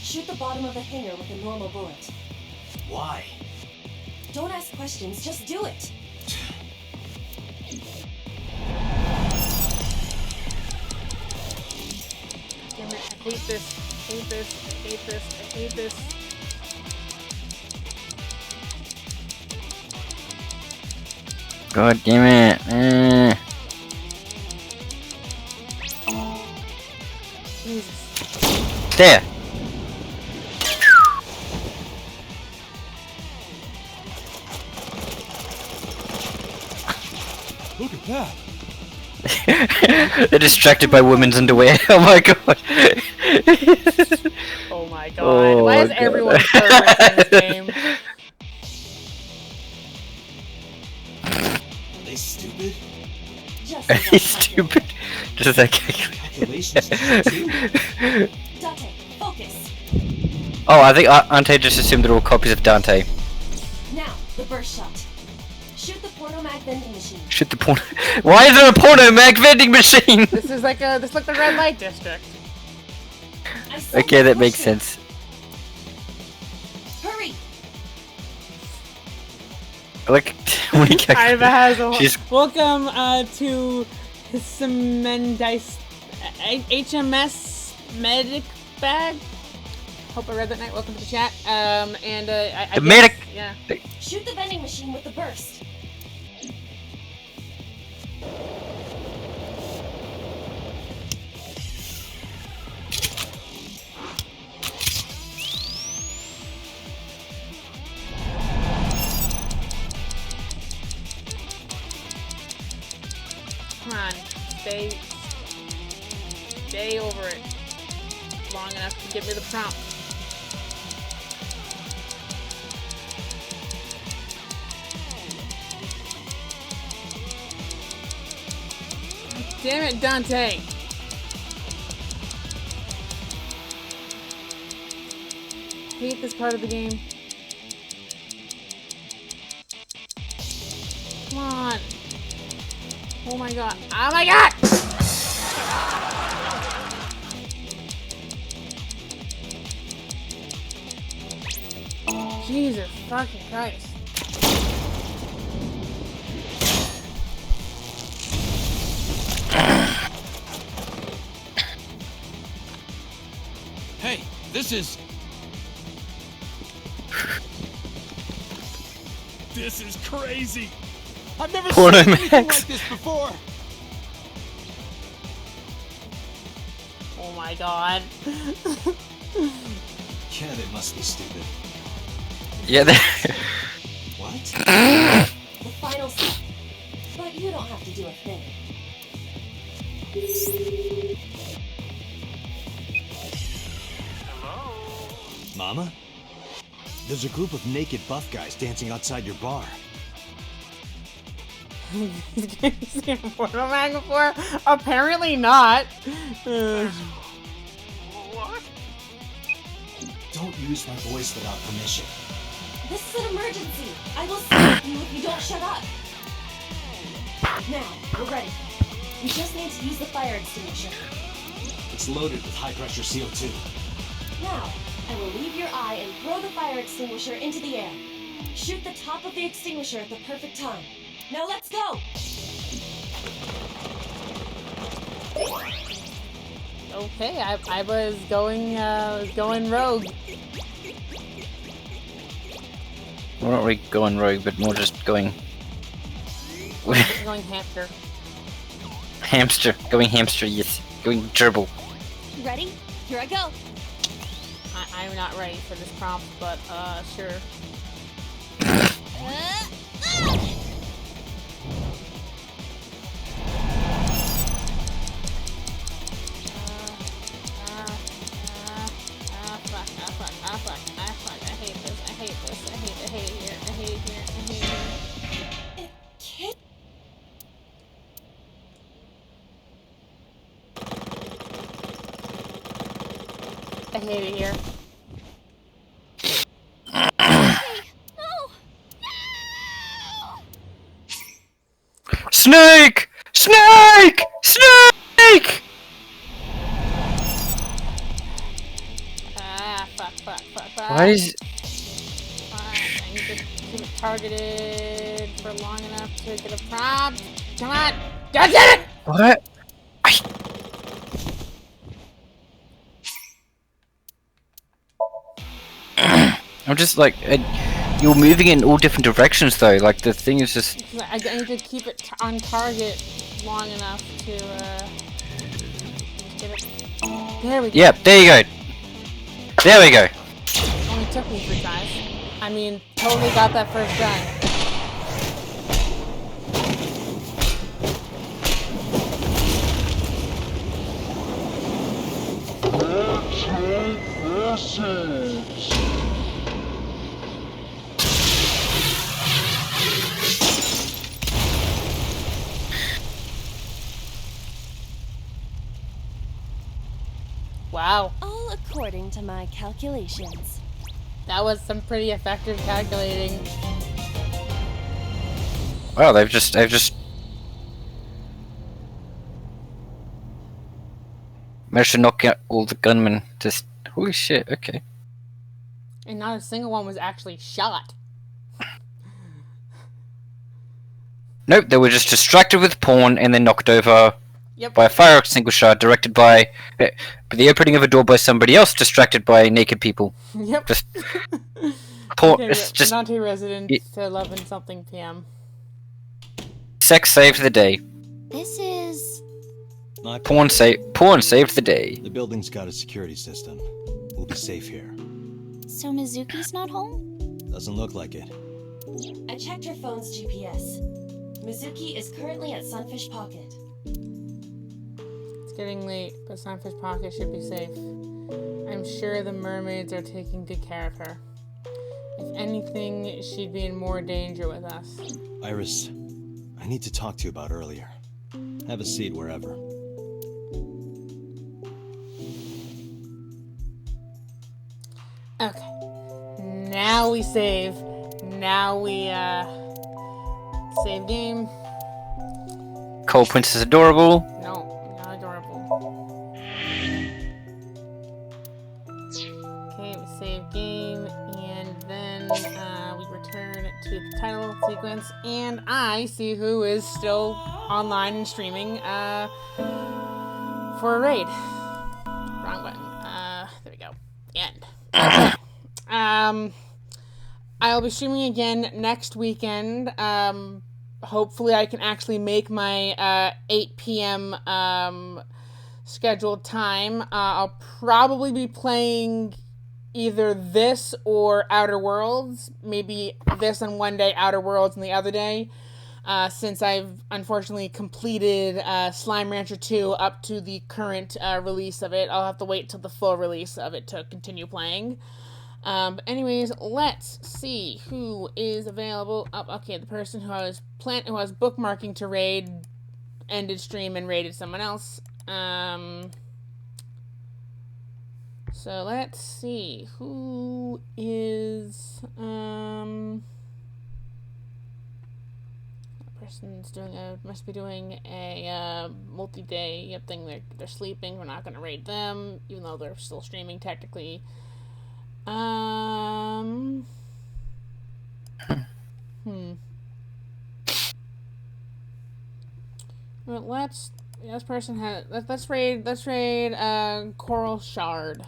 Shoot the bottom of the hangar with a normal bullet. Why? Don't ask questions, just do it. Damn it, I hate this. I hate this. I hate this. I hate this. God damn it. Jesus. There. Look at that. They're distracted by women's underwear. Oh my god. Oh my god. Oh Why is God. everyone perverts in this game? Are they stupid? Just Are as I you stupid? Just as I Calculations too. Dante, focus. Oh, I think Ante just assumed they're all copies of Dante. Now, the burst shot. Shoot the porno mag vending machine. Shoot the porno. Why is there a porno mag vending machine? This is like the red light district. I said Okay, that push makes it. sense. Hurry! Like, when he Iva has a She's welcome to HMS medic bag. Hope I read that night. Welcome to the chat. I The guess- medic- Yeah. Shoot the vending machine with the burst. Come on, stay over it long enough to give me the prompt. Damn it, Dante! Hate this part of the game. Come on. Oh my god. Oh my god! Jesus fucking Christ. Hey, this is... This is crazy. I've never Porno seen anything Max. like this before. Oh my god. Yeah, they must be stupid. yeah, they What? The final step. But you don't have to do a thing. Hello? Mama? There's a group of naked buff guys dancing outside your bar. You've seen Porno Mag before? Apparently not. What? Don't use my voice without permission. This is an emergency. I will stop you if you don't shut up. Now, we're ready. We just need to use the fire extinguisher. It's loaded with high-pressure CO2. Now, I will leave your eye and throw the fire extinguisher into the air. Shoot the top of the extinguisher at the perfect time. Now let's go! Okay, I was going rogue. We're not really going rogue, but more just going Going hamster. hamster. Going hamster, yes. Going gerbil. Ready? Here I go. I'm not ready for this prompt, but sure. Fuck. I hate this. I hate it here. I hate it here. It can't. I hate it here. Snake! Snake! Snake! Fuck. Why is... I need to keep it targeted for long enough to get a prompt. Come on! God damn it! What? I'm just like... you're moving in all different directions though, like the thing is just... I need to keep it on target long enough to, get it. There we go. Yep, there you go. There we go. Only took me 3 tries. I mean, totally got that first done. Wow. All according to my calculations. That was some pretty effective calculating. Wow, they've just managed to knock out all the gunmen. Just holy shit. Okay. And not a single one was actually shot. Nope, they were just distracted with porn and then knocked over by a fire extinguisher directed by the opening of a door by somebody else distracted by naked people. Yep. Just porn. It's just Dante resident to 11 something p.m. Sex saved the day. This is... Porn saved the day. The building's got a security system. We'll be safe here. So Mizuki's not home? Doesn't look like it. I checked her phone's GPS. Mizuki is currently at Sunfish Pocket. It's getting late, but Sunfish Pocket should be safe. I'm sure the mermaids are taking good care of her. If anything, she'd be in more danger with us. Iris, I need to talk to you about earlier. Have a seat wherever. Okay. Now we save. Now we, save game. Cold Pwincess is adorable. No, not adorable. Okay, we save game, and then, we return to the title sequence, and I see who is still online and streaming, for a raid. Wrong button. There we go. End. Okay. I'll be streaming again next weekend. Hopefully I can actually make my 8 p.m. Scheduled time. I'll probably be playing either this or Outer Worlds. Maybe this on one day, Outer Worlds on the other day. Since I've unfortunately completed Slime Rancher 2 up to the current release of it. I'll have to wait till the full release of it to continue playing. But anyways, let's see who is available. Okay, the person who I was bookmarking to raid ended stream and raided someone else. So let's see who is person's must be doing a multi-day thing. They're sleeping. We're not gonna raid them, even though they're still streaming technically. Well, let's raid Coral Shard.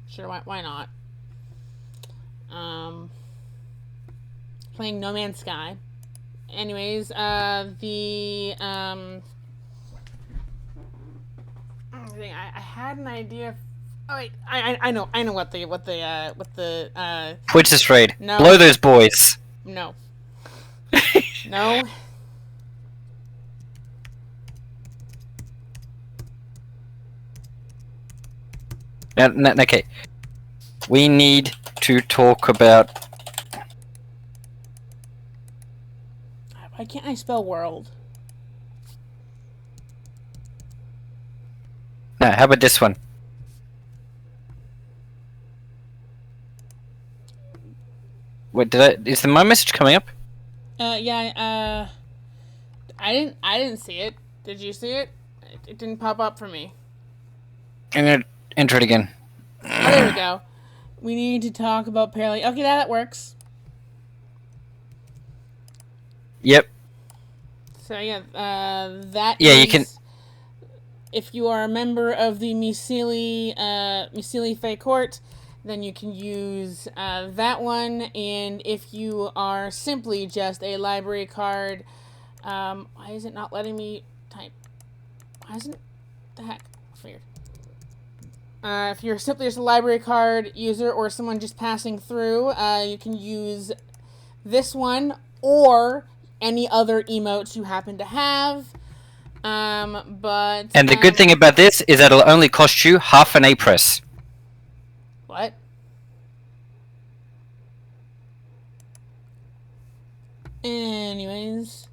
Sure, why not? Playing No Man's Sky. Anyways, I had an idea. Oh wait, I know what the Pwincess raid. No. Blow those boys. No. No. No, okay. We need to talk about... Why can't I spell world? No, how about this one? What did I? Is the my message coming up? Yeah. I didn't see it. Did you see it? It didn't pop up for me. I'm gonna enter it again. Oh, there we go. We need to talk about parallel. Okay, that works. Yep. So yeah, that. Yeah, is, you can. If you are a member of the Misili Fey Court, then you can use that one. And if you are simply just a library card, why is it not letting me type? Why isn't the heck? Weird. If you're simply just a library card user or someone just passing through, you can use this one or any other emotes you happen to have. And the good thing about this is that it'll only cost you half an A press. What? Anyways.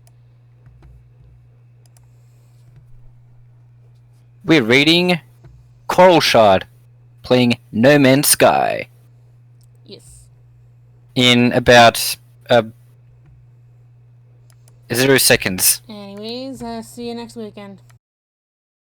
We're reading Coral Shard, playing No Man's Sky. Yes. In about 0 seconds. Anyways, see you next weekend.